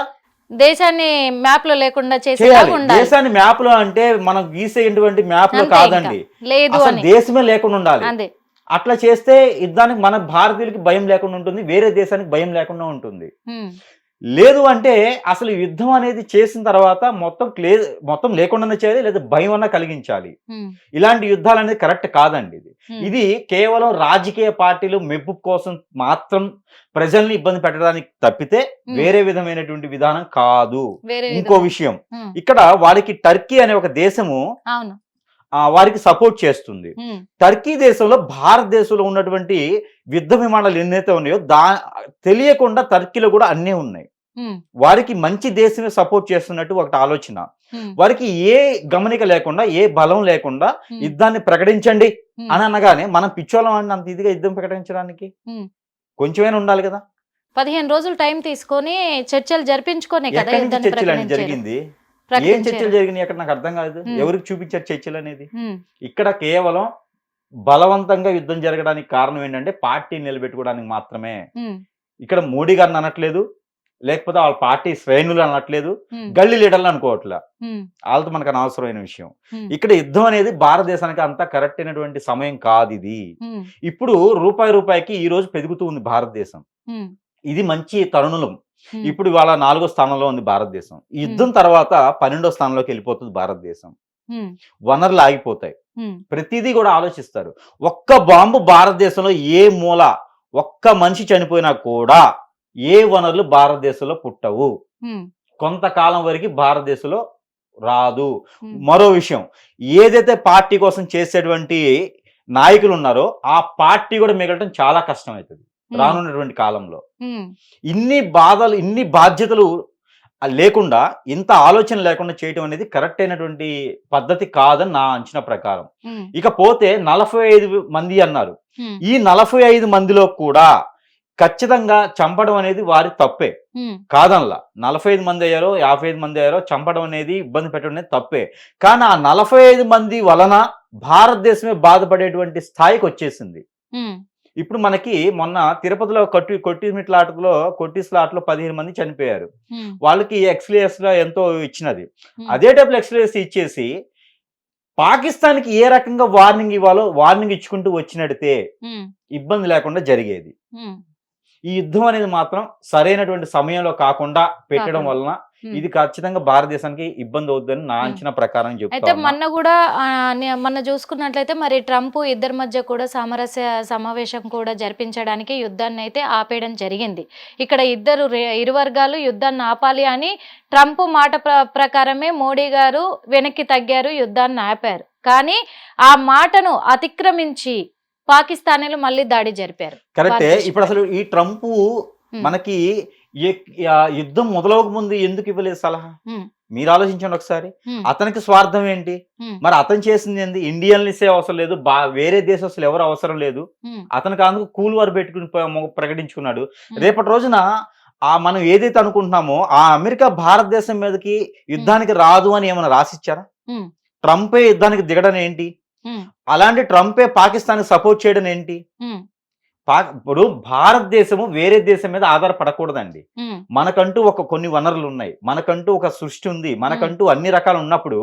S1: దేశాన్ని మ్యాప్ లో లేకుండా చేసేలాగా
S2: చేయాలి.
S1: ఉండాలి.
S2: దేశాన్ని మ్యాప్ లో అంటే మనం గీసేటువంటి మ్యాప్ లో
S1: అంతే
S2: కాదండి,
S1: ఇంకా. లేదు
S2: అసలు
S1: అని
S2: దేశమే లేకుండా ఉండాలి.
S1: అదే.
S2: అట్లా చేస్తే యుద్ధానికి మన భారతీయులకి భయం లేకుండా ఉంటుంది, వేరే దేశానికి భయం లేకుండా ఉంటుంది.
S1: ఉమ్,
S2: లేదు అంటే అసలు యుద్ధం అనేది చేసిన తర్వాత మొత్తం లేకుండానే చేయాలి, లేదా భయం అన్నా కలిగించాలి.
S1: ఉమ్,
S2: ఇలాంటి యుద్ధాలు అనేది కరెక్ట్ కాదండి.
S1: ఉమ్,
S2: ఇది కేవలం రాజకీయ పార్టీలు మెప్పు కోసం మాత్రం ప్రజల్ని ఇబ్బంది పెట్టడానికి తప్పితే వేరే విధమైనటువంటి విధానం కాదు.
S1: వేరే
S2: ఇంకో
S1: విధంగా.
S2: విషయం,
S1: ఉమ్,
S2: ఇక్కడ వారికి టర్కీ అనే ఒక దేశము
S1: అవును.
S2: వారికి సపోర్ట్ చేస్తుంది.
S1: ఉమ్,
S2: టర్కీ దేశంలో భారతదేశంలో ఉన్నటువంటి యుద్ధ విమానాలు ఎన్నైతే ఉన్నాయో తెలియకుండా టర్కీలో కూడా అన్నీ ఉన్నాయి.
S1: ఉమ్,
S2: వారికి మంచి దేశమే సపోర్ట్ చేస్తున్నట్టు ఒకటి ఆలోచన.
S1: ఉమ్,
S2: వారికి ఏ గమనిక లేకుండా, ఏ బలం లేకుండా
S1: ఉమ్,
S2: యుద్ధాన్ని ప్రకటించండి
S1: ఉమ్,
S2: అని అనగానే మనం పిచ్చోళ్ళం అండి అంత ఇదిగా యుద్ధం ప్రకటించడానికి?
S1: ఉమ్.
S2: కొంచెమైనా ఉండాలి కదా.
S1: 15 రోజులు టైం తీసుకొని చర్చలు జరిపించుకోనే కదా
S2: ఎక్కడి నుంచి
S1: యుద్ధాన్ని
S2: చర్చలు అండి జరిగింది? ఏం చర్చలు జరిగినాయి అక్కడ? నాకు అర్థం కాదు. ఎవరికి చూపించారు చర్చలు అనేది? ఇక్కడ కేవలం బలవంతంగా యుద్ధం జరగడానికి కారణం ఏంటంటే పార్టీ నిలబెట్టుకోవడానికి మాత్రమే. ఇక్కడ మోడీ గారిని అనట్లేదు, లేకపోతే వాళ్ళ పార్టీ శ్రేణులు అనట్లేదు, గల్లీ లీడర్లు అనుకోవట్లా. వాళ్ళతో మనకు అనవసరమైన విషయం. ఇక్కడ యుద్ధం అనేది భారతదేశానికి అంత కరెక్ట్ అయినటువంటి సమయం కాదు ఇది. ఇప్పుడు రూపాయికి ఈ రోజు పెరుగుతూ ఉంది భారతదేశం. ఇది మంచి తరుణం. ఇప్పుడు ఇవాళ 4వ స్థానంలో ఉంది భారతదేశం. ఈ యుద్ధం తర్వాత 12వ స్థానంలోకి వెళ్ళిపోతుంది భారతదేశం. వనరులు ఆగిపోతాయి. ప్రతిదీ కూడా ఆలోచిస్తారు. ఒక్క బాంబు భారతదేశంలో ఏ మూల ఒక్క మనిషి చనిపోయినా కూడా ఏ వనరులు భారతదేశంలో పుట్టవు. కొంతకాలం వరకు భారతదేశంలో రాదు. మరో విషయం, ఏదైతే పార్టీ కోసం చేసేటువంటి నాయకులు ఉన్నారో ఆ పార్టీ కూడా మిగలటం చాలా కష్టం అవుతుంది రానున్నటువంటి కాలంలో. ఇన్ని బాధలు, ఇన్ని బాధ్యతలు లేకుండా, ఇంత ఆలోచన లేకుండా చేయటం అనేది కరెక్ట్ అయినటువంటి పద్ధతి కాదని నా అంచనా ప్రకారం. ఇకపోతే 45 మంది అన్నారు. ఈ 45 మందిలో కూడా ఖచ్చితంగా చంపడం అనేది వారి తప్పే కాదనలా. 45 మంది అయ్యారో 55 మంది అయ్యారో చంపడం అనేది, ఇబ్బంది పెట్టడం అనేది తప్పే. కానీ ఆ 45 మంది వలన భారతదేశమే బాధపడేటువంటి స్థాయికి వచ్చేసింది. ఇప్పుడు మనకి మొన్న తిరుపతిలో కొట్టిస్లాట్లో 15 మంది చనిపోయారు. వాళ్ళకి ఎక్స్‌లేస్ లో ఎంతో ఇచ్చినది. అదే టైప్ ఎక్స్‌లేస్ ఇచ్చేసి పాకిస్తాన్కి ఏ రకంగా వార్నింగ్ ఇవ్వాలో వార్నింగ్ ఇచ్చుకుంటూ వచ్చినట్టే ఇబ్బంది లేకుండా జరిగేది. ఈ యుద్ధం అనేది మాత్రం సరైనటువంటి సమయంలో కాకుండా పెట్టడం వలన ఇది ఖచ్చితంగా భారతదేశానికి ఇబ్బంది అవుతుందని నా అంచనా ప్రకారం
S1: అయితే
S2: చెప్తాను.
S1: మొన్న చూసుకున్నట్లయితే మరి ట్రంప్ ఇద్దరి మధ్య కూడా సామరస్య సమావేశం కూడా జరిపించడానికి యుద్ధాన్ని అయితే ఆపేయడం జరిగింది. ఇక్కడ ఇరు వర్గాలు యుద్ధాన్ని ఆపాలి అని ట్రంప్ మాట ప్రకారమే మోడీ గారు వెనక్కి తగ్గారు, యుద్ధాన్ని ఆపారు. కానీ ఆ మాటను అతిక్రమించి పాకిస్తానీలు మళ్ళీ దాడి జరిపారు.
S2: కరెక్టే. ఇప్పుడు అసలు ఈ ట్రంప్ మనకి యుద్ధం మొదలవక ముందు ఎందుకు ఇవ్వలేదు సలహా? మీరు ఆలోచించండి ఒకసారి. అతనికి స్వార్థం ఏంటి? మరి అతను చేసింది ఏంటి? ఇండియన్సే అవసరం లేదు, వేరే దేశస్తులు ఎవరు అవసరం లేదు. అతనికి అందుకు కూల్ వార్ పెట్టుకుని ప్రకటించుకున్నాడు. రేపటి రోజున మనం ఏదైతే అనుకుంటున్నామో ఆ అమెరికా భారతదేశం మీదకి యుద్ధానికి రాదు అని ఏమైనా రాసిచ్చారా? ట్రంపే యుద్ధానికి దిగడం ఏంటి? అలాంటి ట్రంపే పాకిస్తాన్ సపోర్ట్ చేయడం ఏంటి? ఇప్పుడు భారతదేశము వేరే దేశం మీద ఆధారపడకూడదండి. మనకంటూ కొన్ని వనరులు ఉన్నాయి, మనకంటూ ఒక సృష్టి ఉంది, మనకంటూ అన్ని రకాలు ఉన్నప్పుడు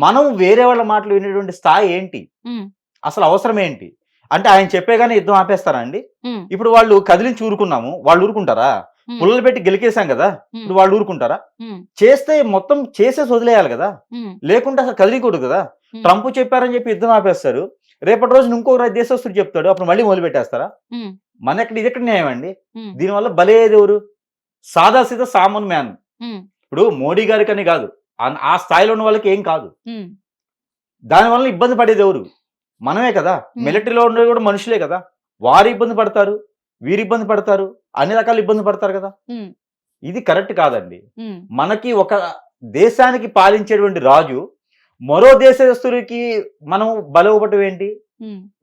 S2: మనం వేరే వాళ్ళ మాటలు వినేటువంటి స్థాయి ఏంటి? అసలు అవసరం ఏంటి? అంటే ఆయన చెప్పేగానే యుద్ధం ఆపేస్తారా అండి? ఇప్పుడు వాళ్ళు కదిలించి ఊరుకున్నాము, వాళ్ళు ఊరుకుంటారా? పుల్లలు పెట్టి గెలికేశాం కదా, ఇప్పుడు వాళ్ళు ఊరుకుంటారా? చేస్తే మొత్తం చేసేసి వదిలేయాలి కదా, లేకుంటే అసలు కదిలికూడదు కదా. ట్రంప్ చెప్పారని చెప్పి యుద్ధం ఆపేస్తారు. రేపటి రోజు ఇంకో దేశస్తుడు చెప్తాడు, అప్పుడు మళ్ళీ మొదలు పెట్టేస్తారా? ఇది ఎక్కడ న్యాయం అండి? దీనివల్ల బలేది ఎవరు? సాదాసీదా సామాన్ మ్యాన్. ఇప్పుడు మోడీ గారికి అని కాదు, ఆ స్థాయిలో ఉన్న వాళ్ళకి ఏం కాదు. దానివల్ల ఇబ్బంది పడేది ఎవరు? మనమే కదా. మిలిటరీలో ఉండేది కూడా మనుషులే కదా. వారు ఇబ్బంది పడతారు, వీరు ఇబ్బంది పడతారు, అన్ని రకాల ఇబ్బంది పడతారు కదా. ఇది కరెక్ట్ కాదండి. మనకి ఒక దేశానికి పాలించేటువంటి రాజు మరో దేశస్తుడికి మనం బలవపటం ఏంటి?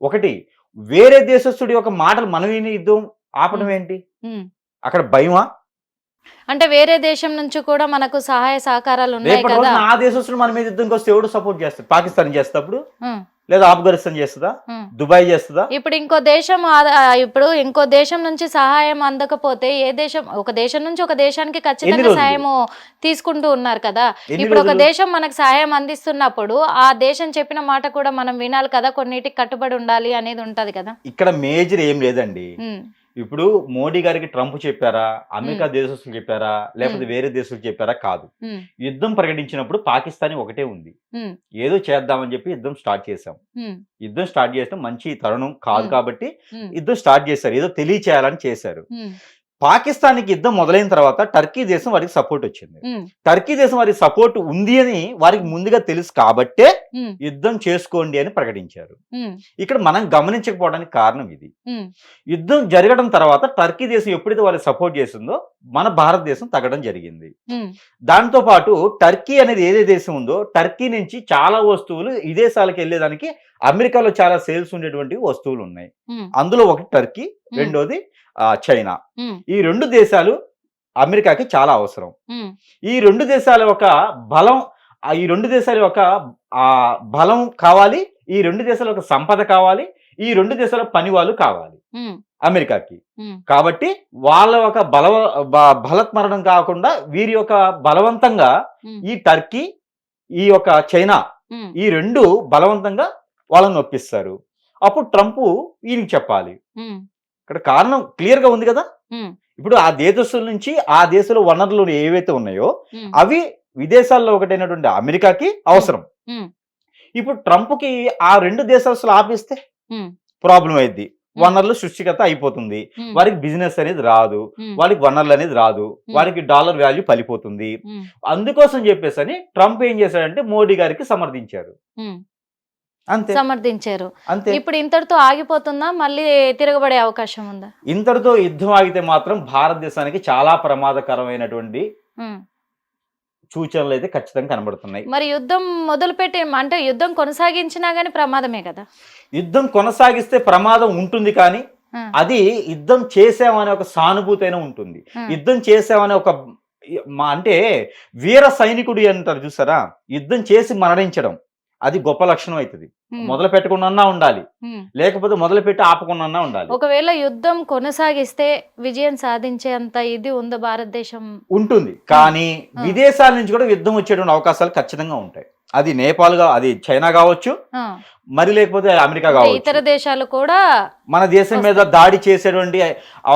S2: ఒకటి, వేరే దేశస్తుడి యొక్క మాటలు మనం విని యుద్ధం ఆపడం ఏంటి? అక్కడ భయమా?
S1: అంటే వేరే దేశం నుంచి కూడా మనకు సహాయ సహకారాలు ఉన్నాయి కదా.
S2: ఆ దేశస్తుడు మన మీద యుద్ధంకి వస్తే ఎవడు సపోర్ట్ చేస్తాడు? పాకిస్తాన్ చేస్తప్పుడు, లేదా ఆఫ్ఘనిస్తాన్ చేస్తుందా, దుబాయ్ చేస్తుందా?
S1: ఇప్పుడు ఇంకో దేశం నుంచి సహాయం అందకపోతే ఒక దేశం నుంచి ఒక దేశానికి ఖచ్చితంగా సహాయం తీసుకుంటూ ఉన్నారు కదా. ఇప్పుడు ఒక దేశం మనకు సహాయం అందిస్తున్నప్పుడు ఆ దేశం చెప్పిన మాట కూడా మనం వినాలి కదా, కొన్నిటికి కట్టుబడి ఉండాలి అనేది ఉంటది కదా.
S2: ఇక్కడ మేజర్ ఏం లేదండి. ఇప్పుడు మోడీ గారికి ట్రంప్ చెప్పారా, అమెరికా దేశస్తులు చెప్పారా, లేకపోతే వేరే దేశస్తులు చెప్పారా? కాదు. యుద్ధం ప్రకటించినప్పుడు పాకిస్తాన్ ఒకటే ఉంది, ఏదో చేద్దామని చెప్పి యుద్ధం స్టార్ట్ చేశాం. యుద్ధం స్టార్ట్ చేసిన మంచి తరుణం కాదు కాబట్టి యుద్ధం స్టార్ట్ చేశారు, ఏదో తెలియచేయాలని చేశారు. పాకిస్తాన్కి యుద్ధం మొదలైన తర్వాత టర్కీ దేశం వారికి సపోర్ట్ వచ్చింది. టర్కీ దేశం వారికి సపోర్ట్ ఉంది అని వారికి ముందుగా తెలుసు కాబట్టే యుద్ధం చేసుకోండి అని ప్రకటించారు. ఇక్కడ మనం గమనించకపోవడానికి కారణం ఇది. యుద్ధం జరగడం తర్వాత టర్కీ దేశం ఎప్పుడైతే వారికి సపోర్ట్ చేసిందో మన భారతదేశం తగ్గడం జరిగింది. దాంతో పాటు టర్కీ అనేది ఏదే దేశం ఉందో టర్కీ నుంచి చాలా వస్తువులు విదేశాలకు వెళ్ళేదానికి అమెరికాలో చాలా సేల్స్ ఉండేటువంటి వస్తువులు ఉన్నాయి. అందులో ఒకటి టర్కీ, రెండోది చైనా. ఈ రెండు దేశాలు అమెరికాకి చాలా అవసరం. ఈ రెండు దేశాల యొక్క బలం కావాలి, ఈ రెండు దేశాల యొక్క సంపద కావాలి, ఈ రెండు దేశాల పని వాళ్ళు కావాలి. అమెరికాకి.
S1: ఉమ్,
S2: కాబట్టి వాళ్ళ ఒక బలత్మరణం కాకుండా వీరి యొక్క బలవంతంగా
S1: ఉమ్,
S2: ఈ టర్కీ, ఈ యొక్క చైనా,
S1: ఉమ్,
S2: ఈ రెండు బలవంతంగా వాళ్ళని నొప్పిస్తారు. అప్పుడు ట్రంప్ ఈయనకి చెప్పాలి.
S1: ఉమ్,
S2: ఇక్కడ కారణం క్లియర్ గా ఉంది కదా.
S1: ఉమ్,
S2: ఇప్పుడు ఆ దేశస్తుల నుంచి ఆ దేశంలో వనరులు ఏవైతే ఉన్నాయో
S1: ఉమ్,
S2: అవి విదేశాల్లో ఒకటైనటువంటి అమెరికాకి అవసరం.
S1: ఉమ్,
S2: ఇప్పుడు ట్రంప్కి ఆ రెండు దేశస్తులు ఆపిస్తే
S1: ఉమ్,
S2: ప్రాబ్లం అయింది. వనరులు సృష్టిగత అయిపోతుంది.
S1: ఉమ్,
S2: వారికి బిజినెస్ అనేది రాదు,
S1: ఉమ్,
S2: వారికి వనరులు అనేది రాదు, వారికి డాలర్ వాల్యూ పలిపోతుంది.
S1: ఉమ్,
S2: అందుకోసం చెప్పేసి అని ట్రంప్ ఏం చేశాడంటే మోడీ గారికి సమర్థించారు.
S1: ఉమ్.
S2: అంతే
S1: సమర్థించారు.
S2: అంతే.
S1: ఇప్పుడు ఇంతటితో ఆగిపోతుందా, మళ్ళీ తిరగబడే అవకాశం ఉందా?
S2: ఇంతటితో యుద్ధం ఆగితే మాత్రం భారతదేశానికి చాలా ప్రమాదకరమైనటువంటి
S1: ఉమ్.
S2: సూచనలు అయితే ఖచ్చితంగా కనబడుతున్నాయి.
S1: మరి యుద్ధం మొదలుపెట్టి అంటే యుద్ధం కొనసాగించినా గానీ ప్రమాదమే కదా.
S2: యుద్ధం కొనసాగిస్తే ప్రమాదం ఉంటుంది, కానీ
S1: ఆ,
S2: అది యుద్ధం చేసామనే ఒక సానుభూతి అయినా ఉంటుంది.
S1: ఆ,
S2: యుద్ధం చేసామనే ఒక అంటే వీర సైనికుడు అంటారు చూసారా, యుద్ధం చేసి మరణించడం అది గొప్ప లక్షణం అవుతుంది.
S1: ఉమ్,
S2: మొదలు పెట్టకుండా ఉండాలి,
S1: ఉమ్.
S2: లేకపోతే మొదలు పెట్టి ఆపకుండా ఉండాలి.
S1: ఒకవేళ యుద్ధం కొనసాగిస్తే విజయం సాధించేంత ఇది ఉందా భారతదేశం?
S2: ఉంటుంది, కానీ
S1: ఆ.
S2: విదేశాల నుంచి కూడా యుద్ధం వచ్చేటువంటి అవకాశాలు ఖచ్చితంగా ఉంటాయి. అది నేపాల్ అది చైనా కావచ్చు,
S1: ఆ,
S2: మరి లేకపోతే అమెరికా
S1: అంటే
S2: కావచ్చు.
S1: ఇతర దేశాలు కూడా
S2: మన దేశం మీద దాడి చేసేటువంటి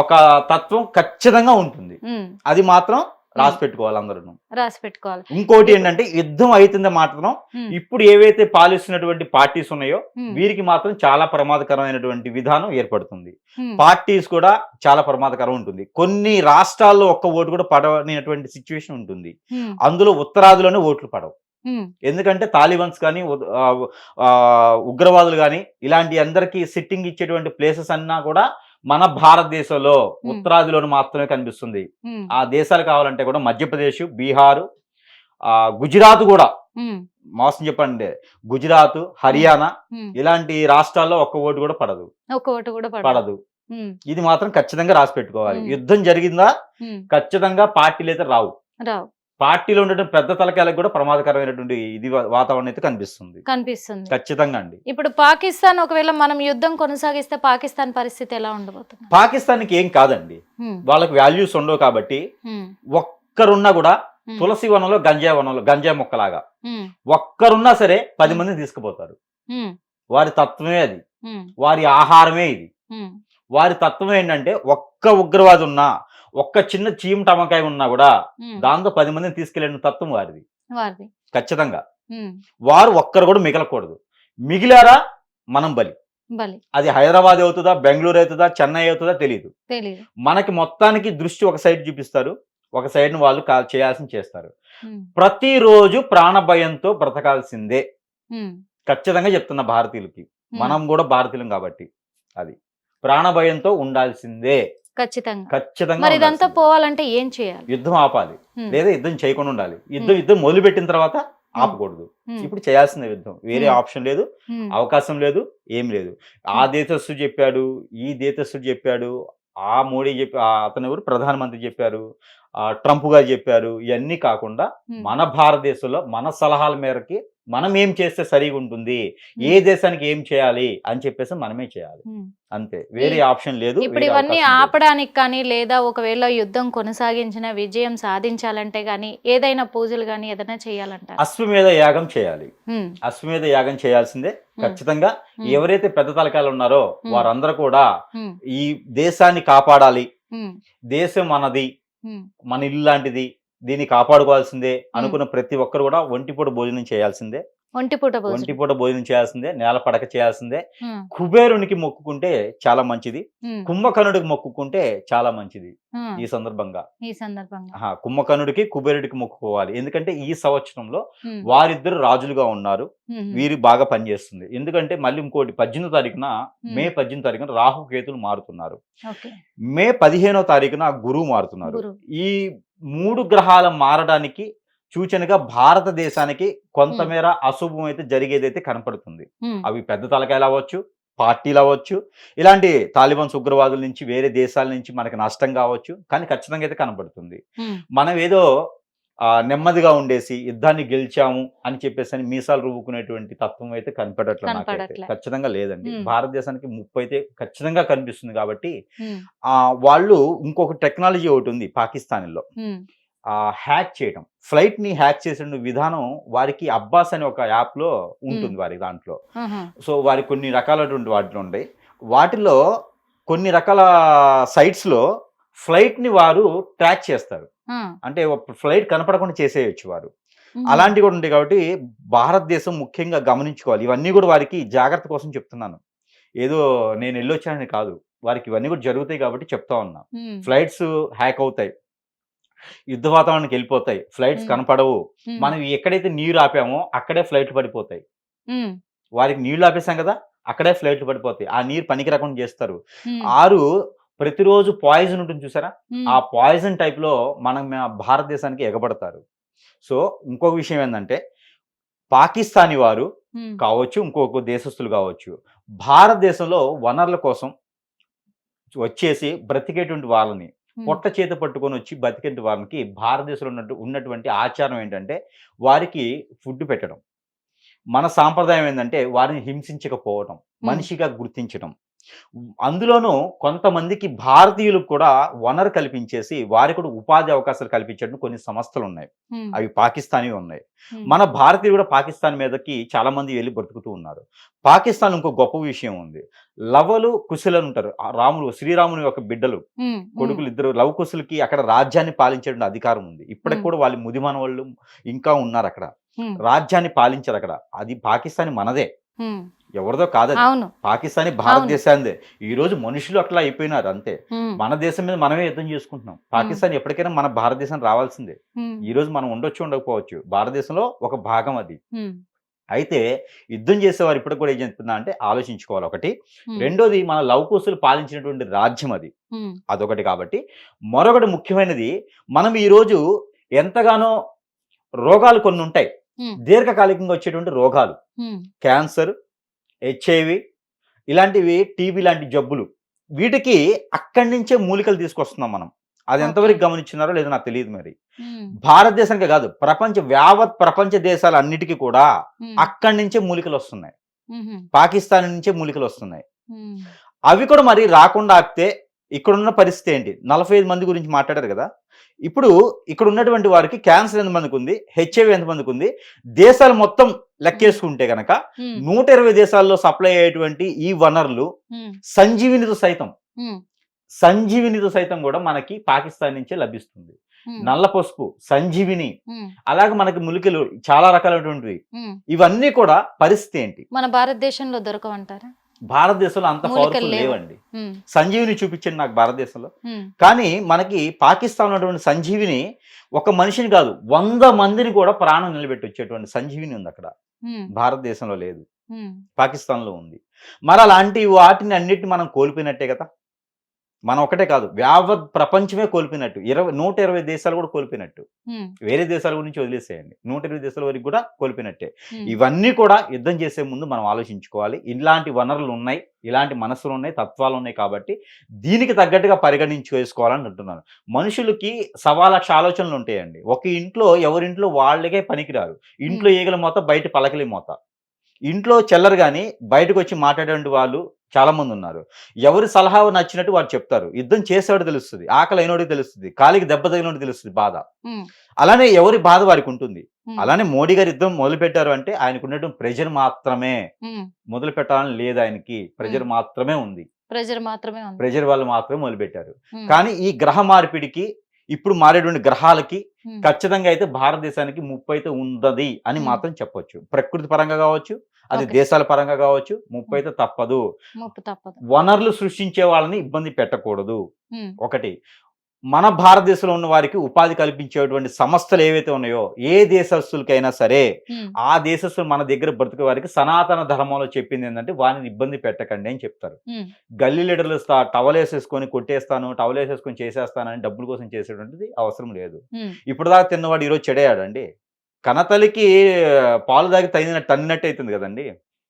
S2: ఒక తత్వం ఖచ్చితంగా ఉంటుంది.
S1: ఉమ్,
S2: అది మాత్రం రాసి పెట్టుకోవాలి అందరూ.
S1: రాసి పెట్టుకోవాలి.
S2: ఇంకోటి ఏంటంటే యుద్ధం అవుతుంది మాత్రం
S1: ఉమ్,
S2: ఇప్పుడు ఏవైతే పాలిస్తున్నటువంటి పార్టీస్ ఉన్నాయో
S1: ఉమ్,
S2: వీరికి మాత్రం చాలా ప్రమాదకరమైనటువంటి విధానం ఏర్పడుతుంది.
S1: ఉమ్,
S2: పార్టీస్ కూడా చాలా ప్రమాదకరం ఉంటుంది. కొన్ని రాష్ట్రాల్లో ఒక్క ఓటు కూడా పడవనేటువంటి సిచ్యువేషన్ ఉంటుంది.
S1: ఉమ్,
S2: అందులో ఉత్తరాదిలోనే ఓట్లు పడవు.
S1: ఉమ్,
S2: ఎందుకంటే తాలిబాన్స్ కానీ ఉగ్రవాదులు కానీ ఇలాంటి అందరికీ సిట్టింగ్ ఇచ్చేటువంటి ప్లేసెస్ అన్నా కూడా మన భారతదేశంలో ఉత్తరాదిలోనే మాత్రమే కనిపిస్తుంది.
S1: ఉమ్,
S2: ఆ దేశాలు కావాలంటే కూడా మధ్యప్రదేశ్, బీహారు, గుజరాత్ కూడా
S1: ఉమ్,
S2: మోసం చెప్పండి, గుజరాత్, హర్యానా
S1: ఉమ్.
S2: ఇలాంటి రాష్ట్రాల్లో ఒక్క ఓటు కూడా పడదు.
S1: ఒక ఓటు కూడా
S2: పడదు.
S1: ఉమ్,
S2: ఇది మాత్రం ఖచ్చితంగా రాసి పెట్టుకోవాలి.
S1: ఉమ్.
S2: యుద్ధం జరిగిందా
S1: ఉమ్,
S2: ఖచ్చితంగా పార్టీలు అయితే రావు.
S1: రావు.
S2: పార్టీలో ఉండేటువంటి పెద్ద తలకాయలకు కూడా ప్రమాదకరమైనటువంటి ఇది వాతావరణం అయితే కనిపిస్తుంది.
S1: కనిపిస్తుంది.
S2: ఖచ్చితంగా అండి.
S1: ఇప్పుడు పాకిస్తాన్ ఒకవేళ మనం యుద్ధం కొనసాగిస్తే పాకిస్తాన్ పరిస్థితి ఎలా ఉండబోతుంది?
S2: పాకిస్తాన్కి ఏం కాదండి,
S1: ఉమ్,
S2: వాళ్ళకి వాల్యూస్ ఉండవు కాబట్టి
S1: ఉమ్,
S2: ఒక్కరున్నా కూడా
S1: ఉమ్,
S2: తులసి వనంలో గంజాయి మొక్కలాగా
S1: ఉమ్,
S2: ఒక్కరున్నా సరే 10 మందిని తీసుకుపోతారు.
S1: ఉమ్,
S2: వారి తత్వమే అది,
S1: ఉమ్,
S2: వారి ఆహారమే ఇది.
S1: ఉమ్,
S2: వారి తత్వం ఏంటంటే ఒక్క ఉగ్రవాది ఉన్నా, ఒక్క చిన్న చీమ టమకాయ ఉన్నా కూడా
S1: ఉమ్.
S2: దాంతో 10 మందిని తీసుకెళ్లిన తత్వం వారిది
S1: వారిది.
S2: ఖచ్చితంగా.
S1: ఉమ్,
S2: వారు ఒక్కరు కూడా మిగలకూడదు. మిగిలారా మనం బలి.
S1: బలి.
S2: అది హైదరాబాద్ అవుతుందా, బెంగళూరు అవుతుందా, చెన్నై అవుతుందా తెలియదు.
S1: తెలీదు.
S2: మనకి మొత్తానికి దృష్టి ఒక సైడ్ చూపిస్తారు, ఒక సైడ్ ను వాళ్ళు చేయాల్సింది చేస్తారు.
S1: ఉమ్,
S2: ప్రతిరోజు ప్రాణభయంతో బ్రతకాల్సిందే.
S1: ఉమ్,
S2: ఖచ్చితంగా చెప్తున్న భారతీయులకి,
S1: ఉమ్.
S2: మనం కూడా భారతీయులం కాబట్టి అది ప్రాణభయంతో ఉండాల్సిందే.
S1: ఖచ్చితంగా.
S2: ఖచ్చితంగా
S1: మరి ఇదంతా
S2: ఉండాల్సిందే.
S1: పోవాలంటే ఏం చేయాలి?
S2: యుద్ధం ఆపాలి,
S1: ఉమ్,
S2: లేదా యుద్ధం చేయకుండా ఉండాలి. యుద్ధం మొదలుపెట్టిన తర్వాత ఆపకూడదు.
S1: ఉమ్,
S2: ఇప్పుడు చేయాల్సిన యుద్ధం, వేరే
S1: ఉమ్.
S2: ఆప్షన్ లేదు,
S1: ఉమ్,
S2: అవకాశం లేదు, ఏం లేదు. ఆ దేశస్తుడు చెప్పాడు, ఈ దేశస్తుడు చెప్పాడు, ఆ మోడీ చెప్పి అతను ఎవరు ప్రధానమంత్రి చెప్పారు, ట్రంప్ గారు చెప్పారు. ఇవన్నీ కాకుండా
S1: ఉమ్,
S2: మన భారతదేశంలో మన సలహాల మేరకి మనం ఏం చేస్తే సరిగా ఉంటుంది, ఏ దేశానికి ఏం చేయాలి అని చెప్పేసి మనమే చేయాలి.
S1: ఉమ్.
S2: అంతే, వేరే ఆప్షన్ లేదు.
S1: ఇప్పుడు
S2: వేరే
S1: ఇవన్నీ
S2: అవకాశం లేదు.
S1: ఆపడానికి కానీ లేదా ఒకవేళ యుద్ధం కొనసాగించిన విజయం సాధించాలంటే గానీ ఏదైనా పూజలు గానీ ఏదైనా చేయాలంటారు?
S2: అశ్వమేధ యాగం చేయాలి.
S1: ఉమ్,
S2: అశ్వమేధ యాగం చేయాల్సిందే ఖచ్చితంగా.
S1: ఉమ్.
S2: ఎవరైతే పెద్ద తలకాయలు ఉన్నారో
S1: ఉమ్.
S2: వారందరూ కూడా
S1: ఉమ్,
S2: ఈ దేశాన్ని కాపాడాలి,
S1: ఉమ్,
S2: దేశం మనది,
S1: ఉమ్,
S2: మన ఇల్లు లాంటిది, దీన్ని కాపాడుకోవాల్సిందే అనుకున్న ప్రతి ఒక్కరు కూడా ఒంటిపూట భోజనం చేయాల్సిందే.
S1: ఒంటిపూట భోజనం.
S2: ఒంటిపూట భోజనం చేయాల్సిందే, నేల పడక చేయాల్సిందే.
S1: ఉమ్,
S2: కుబేరునికి మొక్కుకుంటే చాలా మంచిది,
S1: ఉమ్,
S2: కుంభకర్ణుడికి మొక్కుకుంటే చాలా మంచిది.
S1: ఉమ్.
S2: ఈ సందర్భంగా
S1: ఈ సందర్భంగా
S2: కుంభకర్ణుడికి కుబేరుడికి మొక్కుకోవాలి. ఎందుకంటే ఈ సంవత్సరంలో
S1: ఉమ్,
S2: వారిద్దరు రాజులుగా ఉన్నారు,
S1: ఉమ్,
S2: వీరు బాగా పనిచేస్తుంది. ఎందుకంటే మళ్ళీ ఇంకోటి 18వ తారీఖున మే 18వ తారీఖున రాహు కేతులు మారుతున్నారు.
S1: ఓకే.
S2: మే 15వ తారీఖున గురువు మారుతున్నారు.
S1: గురువు.
S2: ఈ 3 గ్రహాల మారడానికి సూచనగా భారతదేశానికి కొంతమేర అశుభం అయితే జరిగేదైతే కనపడుతుంది.
S1: ఉమ్,
S2: అవి పెద్ద తలకాయలు అవ్వచ్చు, పార్టీలు అవ్వచ్చు, ఇలాంటి తాలిబాన్స్ ఉగ్రవాదుల నుంచి వేరే దేశాల నుంచి మనకి నష్టం కావచ్చు, కానీ ఖచ్చితంగా అయితే కనపడుతుంది.
S1: ఉమ్,
S2: మనం ఏదో నెమ్మదిగా ఉండేసి యుద్ధాన్ని గెలిచాము అని చెప్పేసి అని మీసాలు రువ్వుకునేటువంటి తత్వం అయితే కనపడట్లేదు నాకైతే.
S1: కనపడట్లే.
S2: ఖచ్చితంగా లేదండి.
S1: ఉమ్.
S2: భారతదేశానికి ముప్పు అయితే ఖచ్చితంగా కనిపిస్తుంది కాబట్టి
S1: ఉమ్,
S2: వాళ్ళు ఇంకొక టెక్నాలజీ ఒకటి ఉంది పాకిస్తాన్లో,
S1: ఉమ్,
S2: హ్యాక్ చేయడం. ఫ్లైట్ ని హ్యాక్ చేసిన విధానం వారికి అబ్బాస్ అనే ఒక యాప్ లో ఉంటుంది వారి దాంట్లో.
S1: ఆహా,
S2: సో వారికి కొన్ని రకాలటువంటి వాటిలో ఉంటాయి. వాటిలో కొన్ని రకాల సైట్స్ లో ఫ్లైట్ ని వారు ట్రాక్ చేస్తారు.
S1: ఆ,
S2: అంటే ఫ్లైట్ కనపడకుండా చేసేయచ్చు వారు.
S1: ఉమ్,
S2: అలాంటివి కూడా ఉంటాయి కాబట్టి భారతదేశం ముఖ్యంగా గమనించుకోవాలి. ఇవన్నీ కూడా వారికి జాగ్రత్త కోసం చెప్తున్నాను. ఏదో నేను వెళ్ళొచ్చానని కాదు, వారికి ఇవన్నీ కూడా జరుగుతాయి కాబట్టి చెప్తా ఉన్నా.
S1: ఉమ్,
S2: ఫ్లైట్స్ హ్యాక్ అవుతాయి, యుద్ధ వాతావరణానికి వెళ్ళిపోతాయి, ఫ్లైట్స్
S1: ఉమ్,
S2: కనపడవు.
S1: ఉమ్,
S2: మనం ఎక్కడైతే నీరు ఆపామో అక్కడే ఫ్లైట్లు పడిపోతాయి.
S1: ఉమ్,
S2: వారికి నీళ్లు ఆపేసాం కదా, అక్కడే ఫ్లైట్లు పడిపోతాయి. ఆ నీరు పనికి రాకుండా చేస్తారు.
S1: ఉమ్,
S2: ఆరు ప్రతిరోజు పాయిజన్ ఉంటుంది చూసారా,
S1: ఉమ్,
S2: ఆ పాయిజన్ టైప్ లో మన భారతదేశానికి ఎగబడతారు. సో ఇంకొక విషయం ఏంటంటే, పాకిస్తానీ వారు
S1: ఉమ్,
S2: కావచ్చు, ఇంకొక దేశస్తులు కావచ్చు, భారతదేశంలో వనరుల కోసం వచ్చేసి బ్రతికేటువంటి వాళ్ళని
S1: ఉమ్,
S2: పొట్ట చేత పట్టుకొని వచ్చి బతికేటువంటి వాళ్ళకి భారతదేశంలో ఉన్నటువంటి ఆచారం ఏంటంటే వారికి ఫుడ్ పెట్టడం. మన సాంప్రదాయం ఏంటంటే వారిని హింసించకపోవడం, మనిషిగా గుర్తించడం. అందులోనూ కొంతమందికి భారతీయులకు కూడా వనరు కల్పించేసి వారికి కూడా ఉపాధి అవకాశాలు కల్పించడం కొన్ని సంస్థలు ఉన్నాయి.
S1: ఉమ్,
S2: అవి పాకిస్తానీ ఉన్నాయి.
S1: ఉమ్,
S2: మన భారతీయులు కూడా పాకిస్తాన్ మీదకి చాలా మంది వెళ్ళి బ్రతుకుతూ ఉన్నారు. పాకిస్తాన్ ఇంకో గొప్ప విషయం ఉంది. లవలు కుశలు అని ఉంటారు. రాముడు శ్రీరాముని యొక్క బిడ్డలు,
S1: ఉమ్,
S2: కొడుకులు ఇద్దరు లవ కుశలకి అక్కడ రాజ్యాన్ని పాలించే అధికారం ఉంది. ఇప్పటికి కూడా వాళ్ళు ముదిమాన వాళ్ళు ఇంకా ఉన్నారు అక్కడ,
S1: ఉమ్,
S2: రాజ్యాన్ని పాలించారు అక్కడ. అది పాకిస్తాన్ మనదే,
S1: ఉమ్,
S2: ఎవరిదో కాదది.
S1: అవును,
S2: పాకిస్తానీ భారతదేశాందే. ఈ రోజు మనుషులు అట్లా అయిపోయినారు అంతే.
S1: ఉమ్,
S2: మన దేశం మీద మనమే యుద్ధం చేసుకుంటున్నాం. పాకిస్తాన్ ఎప్పటికైనా మన భారతదేశం రావాల్సిందే.
S1: ఉమ్,
S2: ఈ రోజు మనం ఉండొచ్చు ఉండకపోవచ్చు, భారతదేశంలో ఒక భాగం అది.
S1: ఉమ్,
S2: అయితే యుద్ధం చేసేవారు ఇప్పటికి కూడా ఏం చెప్తున్నా అంటే ఆలోచించుకోవాలి ఒకటి.
S1: ఉమ్,
S2: రెండోది మన లవకుశులు పాలించినటువంటి రాజ్యం అది,
S1: ఉమ్,
S2: అదొకటి. కాబట్టి మరొకటి ముఖ్యమైనది, మనం ఈరోజు ఎంతగానో రోగాలు కొన్ని ఉంటాయి,
S1: ఉమ్,
S2: దీర్ఘకాలికంగా వచ్చేటువంటి రోగాలు,
S1: ఉమ్,
S2: క్యాన్సర్, హెచ్ఐవి ఇలాంటివి, టీబీ లాంటి జబ్బులు, వీటికి అక్కడి నుంచే మూలికలు తీసుకొస్తున్నాం మనం. అది ఎంతవరకు గమనించున్నారో లేదో నాకు తెలియదు. మరి
S1: ఉమ్,
S2: భారతదేశానికే కాదు, యావత్ ప్రపంచ దేశాలన్నిటికీ కూడా
S1: ఉమ్,
S2: అక్కడి నుంచే మూలికలు వస్తున్నాయి.
S1: ఉమ్,
S2: పాకిస్తాన్ నుంచే మూలికలు వస్తున్నాయి.
S1: ఉమ్,
S2: అవి కూడా మరి రాకుండా ఆపితే ఇక్కడున్న పరిస్థితి ఏంటి? 45 మంది గురించి మాట్లాడారు కదా. ఇప్పుడు ఇక్కడ ఉన్నటువంటి వారికి క్యాన్సర్ ఎంతమందికి ఉంది, హెచ్ఐవి ఎంతమందికి ఉంది, దేశాలు మొత్తం లెక్కేసుకుంటే గనక
S1: ఉమ్,
S2: 120 దేశాల్లో సప్లై అయ్యేటువంటి ఈ వనరులు
S1: ఉమ్,
S2: సంజీవినితో
S1: ఉమ్,
S2: సైతం కూడా మనకి పాకిస్తాన్ నుంచే లభిస్తుంది.
S1: ఉమ్,
S2: నల్ల పసుపు, సంజీవిని,
S1: ఉమ్,
S2: అలాగే మనకి మూలికలు చాలా రకాలైనటువంటివి.
S1: ఉమ్.
S2: ఇవన్నీ కూడా పరిస్థితి ఏంటి?
S1: మన భారతదేశంలో దొరకవంటారా?
S2: భారతదేశంలో అంత
S1: మూలికలు
S2: పవర్ఫుల్
S1: లేవు.
S2: లేవండి.
S1: ఉమ్,
S2: సంజీవిని చూపించండి నాకు భారతదేశంలో.
S1: ఉమ్,
S2: కానీ మనకి పాకిస్తాన్ ఉన్నటువంటి సంజీవిని ఒక మనిషిని కాదు 100 మందిని కూడా ప్రాణం నిలబెట్టి వచ్చేటువంటి సంజీవిని ఉంది అక్కడ.
S1: ఉమ్,
S2: భారతదేశంలో లేదు,
S1: ఉమ్,
S2: పాకిస్తాన్లో ఉంది. మరి అలాంటి వాటిని అన్నిటిని మనం కోల్పోయినట్టే కదా. మనం ఒకటే కాదు, యావత్ ప్రపంచమే కోల్పోయినట్టు. 120 దేశాలు కూడా కోల్పోయినట్టు.
S1: ఉమ్,
S2: వేరే దేశాల గురించి వదిలేసేయండి, 120 దేశాల వరకు కూడా కోల్పోయినట్టే.
S1: ఉమ్,
S2: ఇవన్నీ కూడా యుద్ధం చేసే ముందు మనం ఆలోచించుకోవాలి. ఇలాంటి వనరులు ఉన్నాయి, ఇలాంటి మనసులు ఉన్నాయి, తత్వాలు ఉన్నాయి కాబట్టి దీనికి తగ్గట్టుగా పరిగణించుకోవాలని అంటున్నాను. మనుషులకి 1,00,000 ఆలోచనలు ఉంటాయండి. ఒక ఇంట్లో ఎవరింట్లో వాళ్ళకే పనికిరారు. ఇంట్లో ఈగల మోత, బయట పలకలి మోత. ఇంట్లో చెల్లరు కానీ బయటకు వచ్చి మాట్లాడే వాళ్ళు చాలా మంది ఉన్నారు. ఎవరి సలహా నచ్చినట్టు వారు చెప్తారు. యుద్ధం చేసేవాడు తెలుస్తుంది, ఆకలి అయినోడికి తెలుస్తుంది, కాలికి దెబ్బ తగినోడికి తెలుస్తుంది బాధ.
S1: ఉమ్,
S2: అలానే ఎవరి బాధ వారికి ఉంటుంది.
S1: ఉమ్,
S2: అలానే మోడీ గారు యుద్ధం మొదలు పెట్టారు అంటే ఆయనకు ఉన్నటువంటి ప్రెజర్ మాత్రమే.
S1: ఉమ్,
S2: మొదలు పెట్టాలని లేదు ఆయనకి, ప్రెజర్ మాత్రమే ఉంది.
S1: ప్రెజర్ మాత్రమే ఉంది.
S2: ప్రెజర్ వాళ్ళు మాత్రమే మొదలు పెట్టారు.
S1: ఉమ్,
S2: కానీ ఈ గ్రహ మార్పిడికి, ఇప్పుడు మారేటువంటి గ్రహాలకి
S1: ఉమ్,
S2: ఖచ్చితంగా అయితే భారతదేశానికి ముప్పు అయితే ఉందది అని మాత్రం చెప్పొచ్చు. ప్రకృతి పరంగా కావచ్చు, అది
S1: ఓకే.
S2: దేశాల పరంగా కావచ్చు, ముప్పు అయితే తప్పదు.
S1: ముప్పు తప్పదు.
S2: వనరులు సృష్టించే వాళ్ళని ఇబ్బంది పెట్టకూడదు.
S1: ఉమ్,
S2: ఒకటి, మన భారతదేశంలో ఉన్న వారికి ఉపాధి కల్పించేటువంటి సంస్థలు ఏవైతే ఉన్నాయో, ఏ దేశస్తులకైనా సరే
S1: ఉమ్,
S2: ఆ దేశస్తులు మన దగ్గర బ్రతికే వారికి సనాతన ధర్మంలో చెప్పింది ఏంటంటే వారిని ఇబ్బంది పెట్టకండి అని చెప్తారు.
S1: ఉమ్,
S2: గల్లీ లీడర్లు టవల్ వేసేసుకొని కొట్టేస్తాను, టవల్ వేసేసుకొని చేసేస్తానని డబ్బుల కోసం చేసేటువంటిది అవసరం లేదు.
S1: ఉమ్,
S2: ఇప్పుడు దాకా తిన్నవాడు ఈరోజు చెడేయాడండి. కనతలికి పాలు దాగి తన్నినట్టు అవుతుంది కదండి.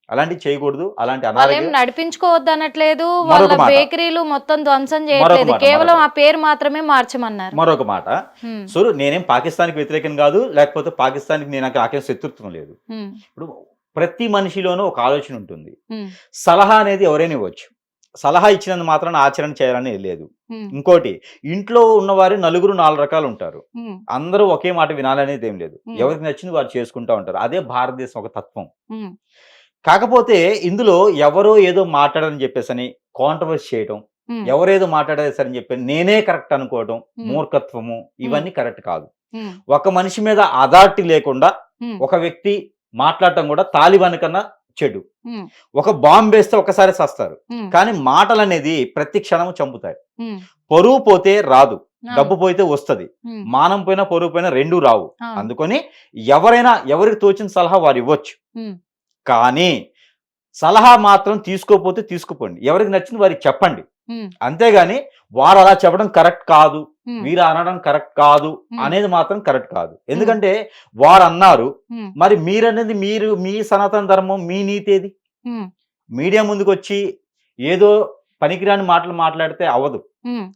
S2: అలాంటివి చేయకూడదు. అలాంటి
S1: వాళ్ళేం
S2: అనారోగ్యం
S1: నడిపించుకోవద్దు అనట్లేదు,
S2: మరొక
S1: వాళ్ళ
S2: మాట.
S1: బేకరీలు మొత్తం ధ్వంసం
S2: మరొక
S1: చేయట్లేదు,
S2: మాట,
S1: కేవలం
S2: మరొక
S1: ఆ పేరు మాత్రమే మార్చమన్నారు.
S2: మరొక మాట.
S1: ఉమ్,
S2: సో నేనేం పాకిస్తాన్కి వ్యతిరేకం కాదు, లేకపోతే పాకిస్తాన్కి నాకేం శత్రుత్వం లేదు.
S1: ఉమ్,
S2: ఇప్పుడు ప్రతి మనిషిలోనూ ఒక ఆలోచన ఉంటుంది.
S1: ఉమ్,
S2: సలహా అనేది ఎవరైనా ఇవ్వచ్చు. సలహా ఇచ్చినందు మాత్రాన ఆచరణ చేయాలని లేదు.
S1: ఉమ్,
S2: ఇంకోటి, ఇంట్లో ఉన్నవారు నలుగురు 4 రకాలు ఉంటారు.
S1: ఉమ్,
S2: అందరూ ఒకే మాట వినాలనేది ఏం లేదు.
S1: ఉమ్.
S2: ఎవరికి నచ్చింది వారు చేసుకుంటా ఉంటారు. అదే భారతదేశం ఒక తత్వం.
S1: ఉమ్,
S2: కాకపోతే ఇందులో ఎవరో ఏదో మాట్లాడని చెప్పేసని కాంట్రవర్సీ చేయటం,
S1: ఉమ్,
S2: ఎవరేదో మాట్లాడేసరని చెప్పి నేనే కరెక్ట్ అనుకోవటం,
S1: ఉమ్.
S2: మూర్ఖత్వము, ఇవన్నీ కరెక్ట్ కాదు.
S1: ఉమ్,
S2: ఒక మనిషి మీద అథారిటీ లేకుండా
S1: ఉమ్,
S2: ఒక వ్యక్తి మాట్లాడటం కూడా తాలిబాన్ కన్నా చెడు.
S1: ఉమ్,
S2: ఒక బాంబు వేస్తే ఒకసారి సస్తారు,
S1: ఉమ్,
S2: కానీ మాటలు అనేది ప్రతి క్షణము చంపుతాయి.
S1: ఉమ్,
S2: పరువు పోతే రాదు,
S1: అవును.
S2: డబ్బు పోతే వస్తది.
S1: ఉమ్,
S2: మానం పోయినా పరువు పోయినా రెండూ రావు.
S1: అవును.
S2: అందుకని ఎవరైనా ఎవరికి తోచిన సలహా వారు ఇవ్వచ్చు.
S1: ఉమ్,
S2: కానీ సలహా మాత్రం తీసుకోపోతే తీసుకుపోండి, ఎవరికి నచ్చింది వారికి చెప్పండి.
S1: ఉమ్,
S2: అంతేగాని వారు అలా చెప్పడం కరెక్ట్ కాదు,
S1: ఉమ్,
S2: వీరు అనడం కరెక్ట్ కాదు
S1: ఉమ్.
S2: అనేది మాత్రం కరెక్ట్ కాదు. ఎందుకంటే వారు అన్నారు,
S1: ఉమ్,
S2: మరి మీరనేది మీ సనాతన ధర్మం, మీ నీతి ఏది?
S1: ఉమ్,
S2: మీడియా ముందుకు వచ్చి ఏదో పనికిరాని మాటలు మాట్లాడితే అవ్వదు.
S1: ఉమ్,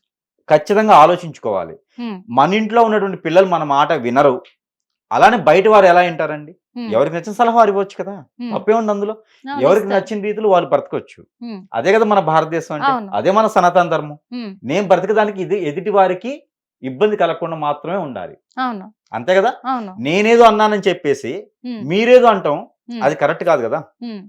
S2: ఖచ్చితంగా ఆలోచించుకోవాలి.
S1: ఉమ్,
S2: మన ఇంట్లో ఉన్నటువంటి పిల్లలు మన మాట వినరు, అలానే బయట వారు ఎలా వింటారండి?
S1: ఉమ్,
S2: ఎవరికి నచ్చిన సలహా వారు ఇవ్వచ్చు కదా,
S1: ఉమ్.
S2: తప్పే ఉంది అందులో.
S1: అవును,
S2: ఎవరికి
S1: ఇస్తారు.
S2: నచ్చిన రీతిలో వాళ్ళు బ్రతకొచ్చు.
S1: ఉమ్,
S2: అదే కదా మన భారతదేశం అంటే,
S1: అవును.
S2: అదే మన సనాతన ధర్మం.
S1: ఉమ్,
S2: నేను బ్రతకడానికి ఇది ఎదుటి వారికి ఇబ్బంది కలగకుండా మాత్రమే ఉండాలి.
S1: అవును,
S2: అంతే కదా.
S1: అవును.
S2: నేనేదో అన్నానని చెప్పేసి
S1: ఉమ్,
S2: మీరేదో అంటాం,
S1: ఉమ్,
S2: అది కరెక్ట్ కాదు కదా.
S1: ఉమ్.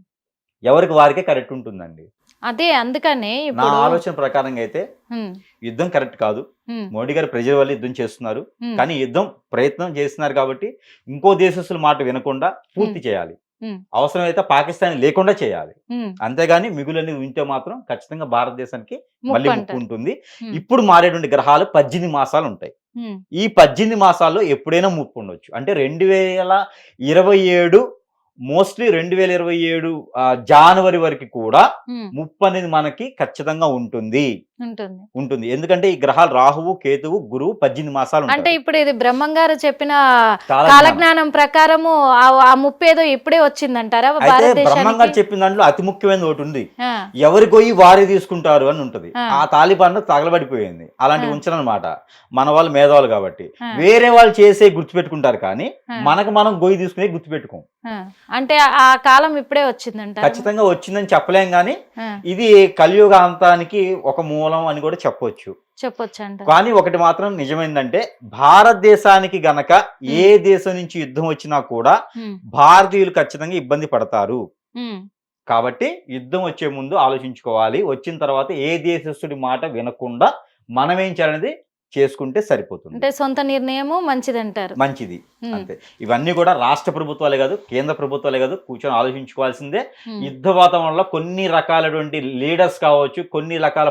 S2: ఎవరికి వారికే కరెక్ట్ ఉంటుందండి.
S1: అదే అందుకనే
S2: నా
S1: ఇప్పుడు
S2: ఆలోచన ప్రకారంగా అయితే
S1: ఉమ్,
S2: యుద్ధం కరెక్ట్ కాదు.
S1: ఉమ్,
S2: మోడీ గారు ప్రజల వల్ల యుద్ధం చేస్తున్నారు,
S1: ఉమ్,
S2: కానీ యుద్ధం ప్రయత్నం చేస్తున్నారు కాబట్టి ఇంకో దేశస్తుల మాట వినకుండా పూర్తి చేయాలి.
S1: ఉమ్,
S2: అవసరమైతే పాకిస్తాన్ లేకుండా చేయాలి.
S1: ఉమ్,
S2: అంతేగాని మిగులని ఉంటే మాత్రం ఖచ్చితంగా భారతదేశానికి మళ్ళీ
S1: ముప్పు
S2: ముప్పు
S1: అంటారు.
S2: ఉంటుంది.
S1: ఉమ్,
S2: ఇప్పుడు మారేటువంటి గ్రహాలు 18 మాసాలు ఉంటాయి.
S1: ఉమ్,
S2: ఈ 18 మాసాల్లో ఎప్పుడైనా ముప్పు ఉండొచ్చు. అంటే 2027 మోస్ట్లీ 2027 జనవరి వరకు కూడా
S1: ఉమ్,
S2: ముప్పు అనేది మనకి ఖచ్చితంగా ఉంటుంది.
S1: ఉంటుంది.
S2: ఎందుకంటే ఈ గ్రహాలు రాహువు, కేతువు, గురువు 18 మాసాలు
S1: అంటే
S2: ఉంటారు.
S1: ఇప్పుడు ఇది బ్రహ్మంగారు చెప్పిన
S2: కాలజ్ఞానం.
S1: కాలజ్ఞానం ప్రకారము ఆ ముప్పేదో ఇప్పుడే వచ్చిందంటారా
S2: అయితే బ్రహ్మంగారు
S1: భారతదేశానికి?
S2: చెప్పిన దాంట్లో అతి ముఖ్యమైనది ఒకటి ఉంది.
S1: ఆ,
S2: ఎవరి గొయ్యి వారే తీసుకుంటారు అని ఉంటది.
S1: ఆ.
S2: ఆ తాలిబాన్ తగలబడిపోయింది. అలాంటి
S1: ఆ.
S2: ఉంచనమాట. మన వాళ్ళు మేధావులు కాబట్టి
S1: ఆ.
S2: వేరే వాళ్ళు చేసే గుర్తుపెట్టుకుంటారు, కానీ
S1: ఆ.
S2: మనకు మనం గొయ్యి తీసుకునే గుర్తుపెట్టుకోం.
S1: ఆ. అంటే ఆ కాలం ఇప్పుడే వచ్చిందంటారా?
S2: ఖచ్చితంగా వచ్చిందని చెప్పలేం, కానీ
S1: ఆ,
S2: ఇది కలియుగ అంతానికి ఒక మూలం అని కూడా చెప్పొచ్చు.
S1: చెప్పొచ్చు అంట.
S2: కానీ ఒకటి మాత్రం నిజమైందంటే, భారతదేశానికి గనక ఏ దేశం నుంచి యుద్ధం వచ్చినా కూడా
S1: ఉమ్,
S2: భారతీయులు ఖచ్చితంగా ఇబ్బంది పడతారు.
S1: ఉమ్,
S2: కాబట్టి యుద్ధం వచ్చే ముందు ఆలోచించుకోవాలి. వచ్చిన తర్వాత ఏ దేశస్తుడి మాట వినకుండా మనం ఏం చేయాలనేది చేసుకుంటే సరిపోతుంది.
S1: అంటే సొంత నిర్ణయము మంచిదంటారు.
S2: మంచిది.
S1: ఉమ్,
S2: అంతే. ఇవన్నీ కూడా రాష్ట్ర ప్రభుత్వాలే కాదు, కేంద్ర ప్రభుత్వాలే కాదు, కూర్చొని ఆలోచించుకోవాల్సిందే.
S1: ఉమ్,
S2: యుద్ధ వాతావరణంలో కొన్ని రకాలటువంటి లీడర్స్ కావచ్చు, కొన్ని రకాల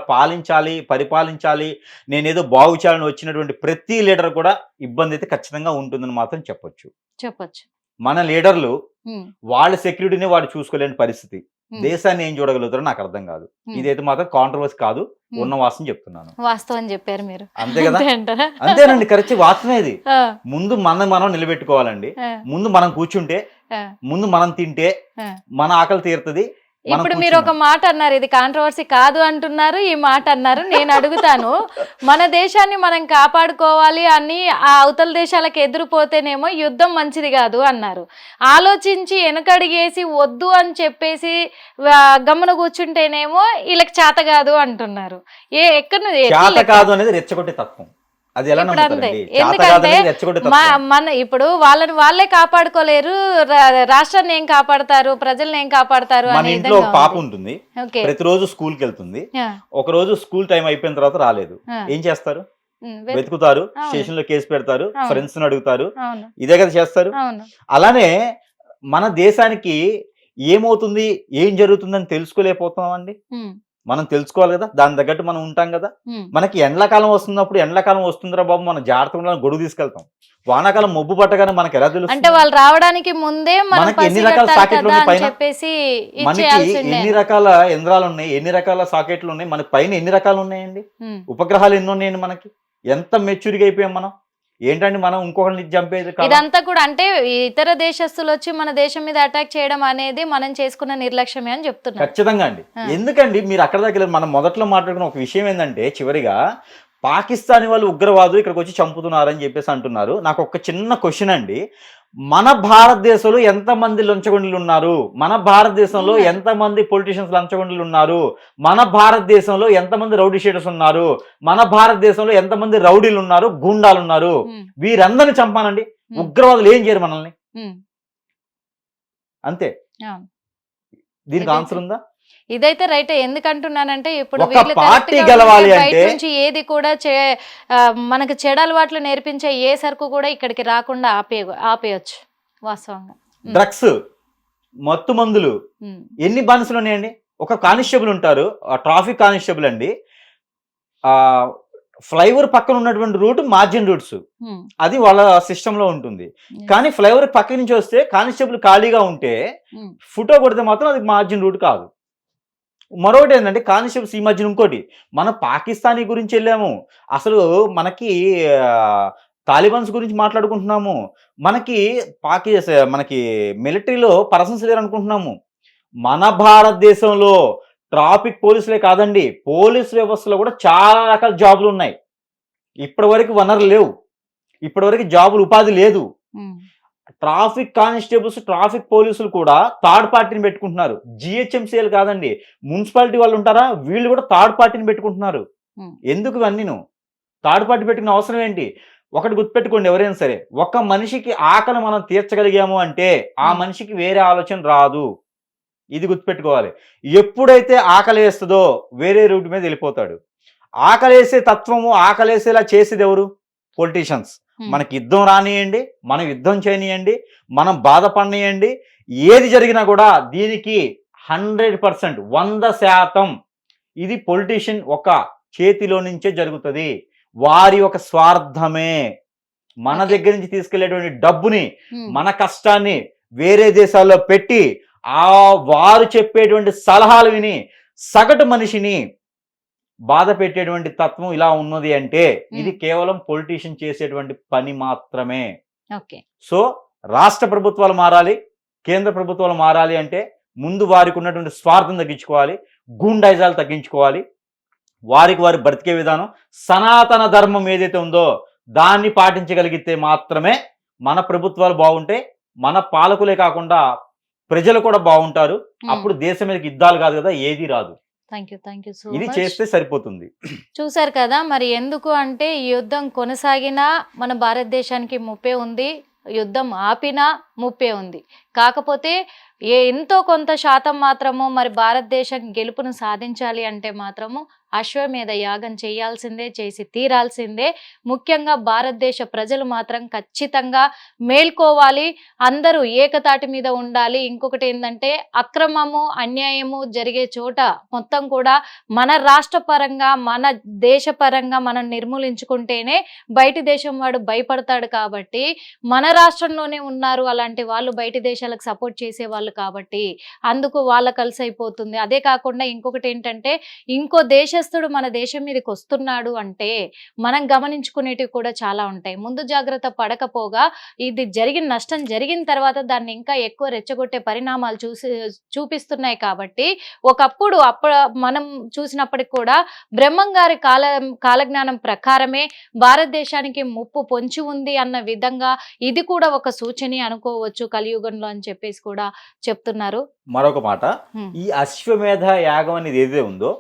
S2: పరిపాలించాలి, నేనేదో బాగు చేయాలని వచ్చినటువంటి ప్రతి లీడర్ కూడా ఇబ్బంది అయితే ఖచ్చితంగా ఉంటుందని మాత్రం చెప్పొచ్చు.
S1: చెప్పొచ్చు.
S2: మన లీడర్లు
S1: ఉమ్,
S2: వాళ్ళ సెక్యూరిటీని వాడు చూసుకోలేని పరిస్థితి.
S1: ఉమ్,
S2: దేశాన్ని ఏం చూడగలుగుతారో నాకు అర్థం కాదు.
S1: ఉమ్,
S2: ఇదైతే మాత్రం కాంట్రవర్సీ కాదు,
S1: ఉమ్.
S2: ఉన్న వాస్తవం చెప్తున్నాను.
S1: వాస్తవం చెప్పారు మీరు.
S2: అంతే కదా.
S1: అంతే అంటారా?
S2: అంతేనండి, కరెక్ట్ వాస్తవమే ఇది.
S1: ఆ,
S2: ముందు మనం నిలబెట్టుకోవాలండి.
S1: ఆ,
S2: ముందు మనం కూర్చుంటే,
S1: ఆ,
S2: ముందు మనం తింటే
S1: ఆ.
S2: మన ఆకలి తీరుతుంది. మనం
S1: ఇప్పుడు మీరు ఒక
S2: కూర్చున్నాం.
S1: మాట అన్నారు, ఇది కాంట్రవర్సీ కాదు అంటున్నారు, ఈ మాట అన్నారు. నేను అడుగుతాను, మన దేశాన్ని మనం కాపాడుకోవాలి అని ఆ అవతల దేశాలకు ఎదురుపోతేనేమో యుద్ధం మంచిది కాదు అన్నారు. ఆలోచించి వెనకడిగేసి వద్దు అని చెప్పేసి గమ్మున కూర్చుంటేనేమో వీళ్ళకి చేత కాదు అంటున్నారు.
S2: చేత కాదు అనేది రెచ్చగొట్టే తత్వం. అది ఎలా
S1: ఇప్పుడు అంతే.
S2: నమ్ముతారండి? చేత కాదు
S1: ఎందుకంటే
S2: అనేది రెచ్చగొట్టే తత్వం.
S1: మన ఇప్పుడు వాళ్ళే కాపాడుకోలేరు, రాష్ట్రాన్ని ఏం కాపాడతారు, ప్రజల్ని ఏం కాపాడతారు
S2: మన
S1: అనే
S2: ఇంట్లో ఒక
S1: విధంగా
S2: పాప
S1: ఉంది.
S2: ఉంటుంది,
S1: ఓకే.
S2: ప్రతిరోజు స్కూల్కి వెళ్తుంది.
S1: ఆ,
S2: ఒక రోజు స్కూల్ టైం అయిపోయిన తర్వాత రాలేదు.
S1: ఆ.
S2: ఏం చేస్తారు?
S1: ఉమ్,
S2: వెతుకుతారు,
S1: అవును.
S2: స్టేషన్ లో కేసు పెడతారు,
S1: అవును.
S2: ఫ్రెండ్స్ ని అడుగుతారు.
S1: అవును,
S2: ఇదే కదా చేస్తారు.
S1: అవును.
S2: అలానే మన దేశానికి ఏమవుతుంది, ఏం జరుగుతుందని తెలుసుకోలేకపోతున్నామండి.
S1: ఉమ్,
S2: మనం తెలుసుకోవాలి కదా, దాని తగ్గట్టు మనం ఉంటాం కదా.
S1: ఉమ్,
S2: మనకి ఎండాకాలం వస్తున్నప్పుడు ఎండాకాలం వస్తుందిరా బాబు మనం జాగ్రత్తగా ఉండాలని గొడుగు తీసుకెళ్తాం. వానాకాలం మొబ్బు పట్టగానే మనకి ఎలా
S1: అంటే
S2: తెలుస్తుంది?
S1: వాళ్ళు రావడానికి ముందే మనం
S2: మనకి ఎన్ని రకాల
S1: పసిగట్టాలి
S2: సాకెట్లు
S1: కదా
S2: ఉన్నాయి
S1: అని
S2: పైన?
S1: చెప్పేసి
S2: మనకి
S1: ఇచ్చేయాల్సిందే.
S2: ఎన్ని రకాల యంత్రాలు ఉన్నాయి, ఎన్ని రకాల సాకెట్లు ఉన్నాయి, మనకి పైన ఎన్ని రకాలు ఉన్నాయండి,
S1: ఉమ్,
S2: ఉపగ్రహాలు ఎన్ని ఉన్నాయండి, మనకి ఎంత మెచ్యూరిగా అయిపోయాం మనం. ఏంటంటే మనం ఇంకొకరిని చంపేది కాదు.
S1: ఇదంతా కూడా అంటే ఇతర దేశస్తులు వచ్చి మన దేశం మీద అటాక్ చేయడం అనేది మనం చేసుకున్న నిర్లక్ష్యమే అని చెప్తున్నారు.
S2: ఖచ్చితంగా అండి. ఎందుకండి మీరు అక్కడ దగ్గర మనం మొదట్లో మాట్లాడుకున్న ఒక విషయం ఏంటంటే చివరిగా పాకిస్తానీ వాళ్ళు ఉగ్రవాదులు ఇక్కడికి వచ్చి చంపుతున్నారని చెప్పేసి అంటున్నారు. నాకు ఒక చిన్న క్వశ్చన్ అండి, మన భారతదేశంలో ఎంతమంది లంచగొండలు ఉన్నారు? మన భారతదేశంలో ఎంతమంది పొలిటీషియన్స్ లంచగొండలు ఉన్నారు? మన భారతదేశంలో ఎంతమంది రౌడీ షీటర్స్ ఉన్నారు? మన భారతదేశంలో ఎంతమంది రౌడీలు ఉన్నారు, గూండాలు ఉన్నారు? వీరందరిని చంపానండి. ఉగ్రవాదులు ఏం చేయరు మనల్ని, అంతే. దీనికి ఆన్సర్ ఉందా?
S1: ఇదైతే రైటే. ఎందుకంటున్నానంటే ఇప్పుడు
S2: ఒక పార్టీ గెలవాలి అంటే
S1: నుంచి ఏది కూడా మనకు చెడు అలవాట్లు నేర్పించే ఏ సరుకు కూడా ఇక్కడికి రాకుండా ఆపేయచ్చు. వాస్తవంగా
S2: డ్రగ్స్, మత్తు మందులు ఎన్ని బానిసలు ఉన్నాయండి? ఒక కానిస్టేబుల్ ఉంటారు, ట్రాఫిక్ కానిస్టేబుల్ అండి, ఫ్లైఓవర్ పక్కన ఉన్నటువంటి రూట్ మార్జిన్ రూట్స్, అది వాళ్ళ సిస్టమ్ లో ఉంటుంది. కానీ ఫ్లైఓవర్ పక్క నుంచి వస్తే కానిస్టేబుల్ ఖాళీగా ఉంటే ఫోటో కొడితే మాత్రం అది మార్జిన్ రూట్ కాదు. మరొకటి ఏంటంటే కానిస్టేబుల్స్ ఈ మధ్యన ఇంకోటి, మనం పాకిస్తానీ గురించి వెళ్ళాము, అసలు మనకి తాలిబాన్స్ గురించి మాట్లాడుకుంటున్నాము, మనకి మిలిటరీలో పర్సన్స్ లేరు అనుకుంటున్నాము. మన భారతదేశంలో ట్రాఫిక్ పోలీసులే కాదండి, పోలీస్ వ్యవస్థలో కూడా చాలా రకాల జాబులు ఉన్నాయి. ఇప్పటి వరకు వనరులు లేవు, ఇప్పటి వరకు జాబులు ఉపాధి లేదు. ట్రాఫిక్ కానిస్టేబుల్స్, ట్రాఫిక్ పోలీసులు కూడా థర్డ్ పార్టీని పెట్టుకుంటున్నారు. జిహెచ్ఎంసీఎల్ కాదండి, మున్సిపాలిటీ వాళ్ళు ఉంటారా, వీళ్ళు కూడా థర్డ్ పార్టీని పెట్టుకుంటున్నారు. ఎందుకు ఇవన్నీ థర్డ్ పార్టీ పెట్టుకునే అవసరం ఏంటి? ఒకటి గుర్తుపెట్టుకోండి, ఎవరైనా సరే ఒక మనిషికి ఆకలి మనం తీర్చగలిగాము అంటే ఆ మనిషికి వేరే ఆలోచన రాదు. ఇది గుర్తుపెట్టుకోవాలి. ఎప్పుడైతే ఆకలి వేస్తుందో వేరే రూట్ మీద వెళ్ళిపోతాడు. ఆకలేసే తత్వము, ఆకలేసేలా చేసేది ఎవరు? పొలిటీషియన్స్. మనకి యుద్ధం రానియండి, మనం యుద్ధం చేయనియండి, మనం బాధపడనియండి, ఏది జరిగినా కూడా దీనికి 100%, 100% ఇది పొలిటీషియన్ ఒక చేతిలో నుంచే జరుగుతుంది. వారి ఒక స్వార్థమే. మన దగ్గర నుంచి తీసుకెళ్లేటువంటి డబ్బుని, మన కష్టాన్ని వేరే దేశాల్లో పెట్టి వారు చెప్పేటువంటి సలహాలు విని సగటు మనిషిని బాధ పెట్టేటువంటి తత్వం ఇలా ఉన్నది అంటే ఇది కేవలం పొలిటీషియన్ చేసేటువంటి పని మాత్రమే. సో రాష్ట్ర ప్రభుత్వాలు మారాలి, కేంద్ర ప్రభుత్వాలు మారాలి అంటే ముందు వారికి ఉన్నటువంటి స్వార్థం తగ్గించుకోవాలి, గూండాయిజాలు తగ్గించుకోవాలి, వారికి వారు బ్రతికే విధానం, సనాతన ధర్మం ఏదైతే ఉందో దాన్ని పాటించగలిగితే మాత్రమే మన ప్రభుత్వాలు బాగుంటాయి, మన పాలకులే కాకుండా ప్రజలు కూడా బాగుంటారు. అప్పుడు దేశం మీదకి యుద్ధాలు కాదు కదా, ఏది రాదు. ఇది చేస్తే సరిపోతుంది.
S1: చూసారు కదా, మరి ఎందుకు అంటే ఈ యుద్ధం కొనసాగినా మన భారతదేశానికి ముప్పే ఉంది, యుద్ధం ఆపినా ముప్పే ఉంది. కాకపోతే ఎంతో కొంత శాతం మాత్రము మరి భారతదేశం గెలుపును సాధించాలి అంటే మాత్రము అశ్వమేధ యాగం చేయాల్సిందే, చేసి తీరాల్సిందే. ముఖ్యంగా భారతదేశ ప్రజలు మాత్రం ఖచ్చితంగా మేల్కోవాలి, అందరూ ఏకతాటి మీద ఉండాలి. ఇంకొకటి ఏంటంటే అక్రమము, అన్యాయము జరిగే చోట మొత్తం కూడా మన రాష్ట్ర పరంగా, మన దేశ పరంగా మనం నిర్మూలించుకుంటేనే బయటి దేశం వాడు భయపడతాడు. కాబట్టి మన రాష్ట్రంలోనే ఉన్నారు అలాంటి వాళ్ళు, బయటి దేశాలకు సపోర్ట్ చేసే వాళ్ళు, కాబట్టి అందుకు వాళ్ళ కలిసి అయిపోతుంది. అదే కాకుండా ఇంకొకటి ఏంటంటే ఇంకో దేశస్థుడు మన దేశం మీదకి వస్తున్నాడు అంటే మనం గమనించుకునేటివి కూడా చాలా ఉంటాయి. ముందు జాగ్రత్త పడకపోగా ఇది జరిగిన నష్టం జరిగిన తర్వాత దాన్ని ఇంకా ఎక్కువ రెచ్చగొట్టే పరిణామాలు చూపిస్తున్నాయి. కాబట్టి ఒకప్పుడు మనం చూసినప్పటికి కూడా బ్రహ్మం గారి కాలజ్ఞానం ప్రకారమే భారతదేశానికి ముప్పు పొంచి ఉంది అన్న విధంగా ఇది కూడా ఒక సూచన అనుకోవచ్చు కలియుగంలో అని చెప్పేసి కూడా చెప్తున్నారు.
S2: మరొక మాట, ఈ అశ్వమేధ యాగం అనేది ఏదైతే ఉందో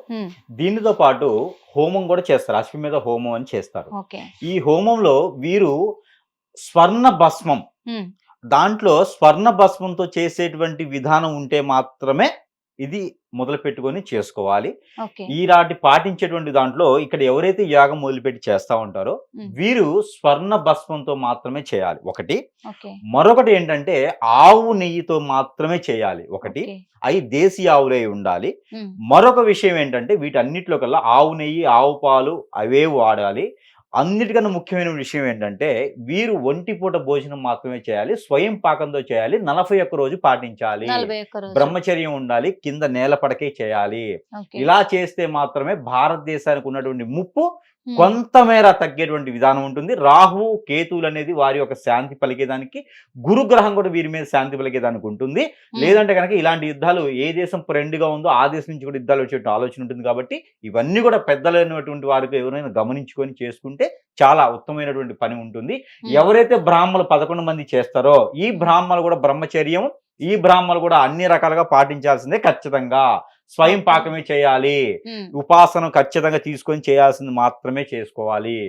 S2: దీనితో పాటు హోమం కూడా చేస్తారు. అశ్వమేధ హోమం అని చేస్తారు. ఈ హోమంలో వీరు స్వర్ణ భస్మం, దాంట్లో స్వర్ణ భస్మంతో చేసేటువంటి విధానం ఉంటే మాత్రమే ఇది మొదలు పెట్టుకొని చేసుకోవాలి. ఈనాటి పాటించేటువంటి దాంట్లో ఇక్కడ ఎవరైతే యాగం మొదలుపెట్టి చేస్తా ఉంటారో వీరు స్వర్ణ భస్మంతో మాత్రమే చేయాలి ఒకటి. మరొకటి ఏంటంటే ఆవు నెయ్యితో మాత్రమే చేయాలి ఒకటి, అవి దేశీ ఆవులై ఉండాలి. మరొక విషయం ఏంటంటే వీటన్నిటిలో కల్లా ఆవు నెయ్యి, ఆవు పాలు అవే వాడాలి. అన్నిటికన్నా ముఖ్యమైన విషయం ఏంటంటే వీరు ఒంటిపూట భోజనం మాత్రమే చేయాలి, స్వయం పాకంతో చేయాలి, 41 రోజు పాటించాలి, బ్రహ్మచర్యం ఉండాలి, కింద నేల పడకే చేయాలి. ఇలా చేస్తే మాత్రమే భారతదేశానికి ఉన్నటువంటి ముప్పు కొంతమేర తగ్గేటువంటి విధానం ఉంటుంది. రాహు కేతువులు అనేది వారి యొక్క శాంతి పలికేదానికి, గురుగ్రహం కూడా వీరి మీద శాంతి పలికేదానికి ఉంటుంది. లేదంటే కనుక ఇలాంటి యుద్ధాలు ఏ దేశం ఫ్రెండ్గా ఉందో ఆ దేశం నుంచి కూడా యుద్ధాలు వచ్చే ఆలోచన ఉంటుంది. కాబట్టి ఇవన్నీ కూడా పెద్దలైనటువంటి వారికి ఎవరైనా గమనించుకొని చేసుకుంటే చాలా ఉత్తమమైనటువంటి పని ఉంటుంది. ఎవరైతే బ్రాహ్మణులు 11 మంది చేస్తారో ఈ బ్రాహ్మణులు కూడా బ్రహ్మచర్యం, ఈ బ్రాహ్మణులు కూడా అన్ని రకాలుగా పాటించాల్సిందే. ఖచ్చితంగా స్వయం పాకమే చేయాలి, ఉపాసన ఖచ్చితంగా తీసుకొని చేయాల్సింది మాత్రమే చేసుకోవాలి.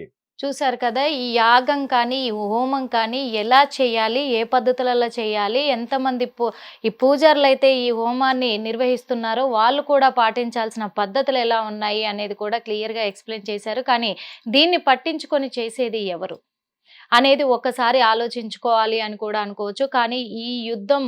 S1: చూసారు కదా, ఈ యాగం కానీ ఈ హోమం కానీ ఎలా చేయాలి, ఏ పద్ధతులలో చేయాలి, ఎంతమంది ఈ పూజారులు అయితే ఈ హోమాన్ని నిర్వహిస్తున్నారో వాళ్ళు కూడా పాటించాల్సిన పద్ధతులు ఎలా ఉన్నాయి అనేది కూడా క్లియర్గా ఎక్స్ప్లెయిన్ చేశారు. కానీ దీన్ని పట్టించుకొని చేసేది ఎవరు అనేది ఒకసారి ఆలోచించుకోవాలి అని కూడా అనుకోవచ్చు. కానీ ఈ యుద్ధం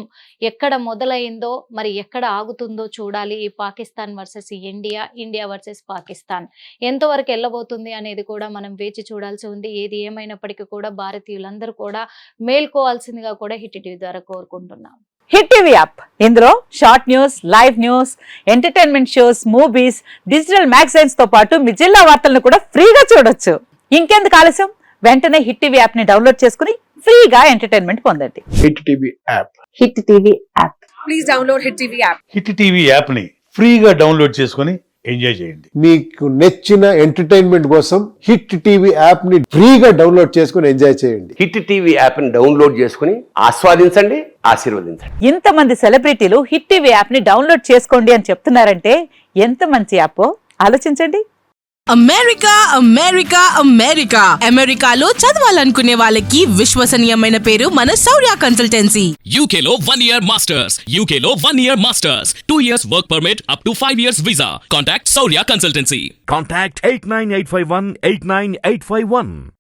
S1: ఎక్కడ మొదలైందో మరి ఎక్కడ ఆగుతుందో చూడాలి. ఈ Pakistan versus India, India versus Pakistan ఎంతవరకు వెళ్ళబోతుంది అనేది కూడా మనం వేచి చూడాల్సి ఉంది. ఏది ఏమైనప్పటికీ కూడా భారతీయులందరూ కూడా మేల్కోవాల్సిందిగా కూడా హిట్ టీవీ ద్వారా కోరుకుంటున్నాం.
S3: హిట్ టీవీ యాప్, ఇందులో short news, live news, entertainment shows, movies, digital magazines తో పాటు మీ జిల్లా వార్తలను కూడా ఫ్రీగా చూడొచ్చు. ఇంకెందుకు ఆలస్యం, వెంటనే హిట్ టీవీ యాప్ ని డౌన్లోడ్ చేసుకుని ఫ్రీగా ఎంటర్టైన్మెంట్ పొందండి.
S4: Hit TV app.
S3: Hit TV app.
S5: Please download hit TV app.
S4: Hit TV app ని ఫ్రీగా డౌన్లోడ్ చేసుకొని ఎంజాయ్ చేయండి.
S6: మీకు నచ్చిన ఎంటర్టైన్మెంట్ కోసం హిట్ టీవీ యాప్ ని ఫ్రీగా డౌన్లోడ్ చేసుకొని ఎంజాయ్ చేయండి.
S7: హిట్ టీవీ యాప్ ని డౌన్లోడ్ చేసుకుని ఆస్వాదించండి, ఆశీర్వదించండి.
S3: ఇంతమంది సెలబ్రిటీలు హిట్ టీవీ యాప్ ని డౌన్లోడ్ చేసుకోండి అని చెప్తున్నారంటే ఎంత మంచి యాప్ ఆలోచించండి.
S5: అమెరికా అమెరికా అమెరికా అమెరికాలో చదవాలనుకునే వాళ్ళకి విశ్వసనీయమైన పేరు మన శౌర్య కన్సల్టెన్సీ.
S8: UK లో 1 year masters. UK లో 1 year masters. 2 years work permit up to 5 years visa. Contact Saurya Consultancy.
S9: Contact 89851 89851.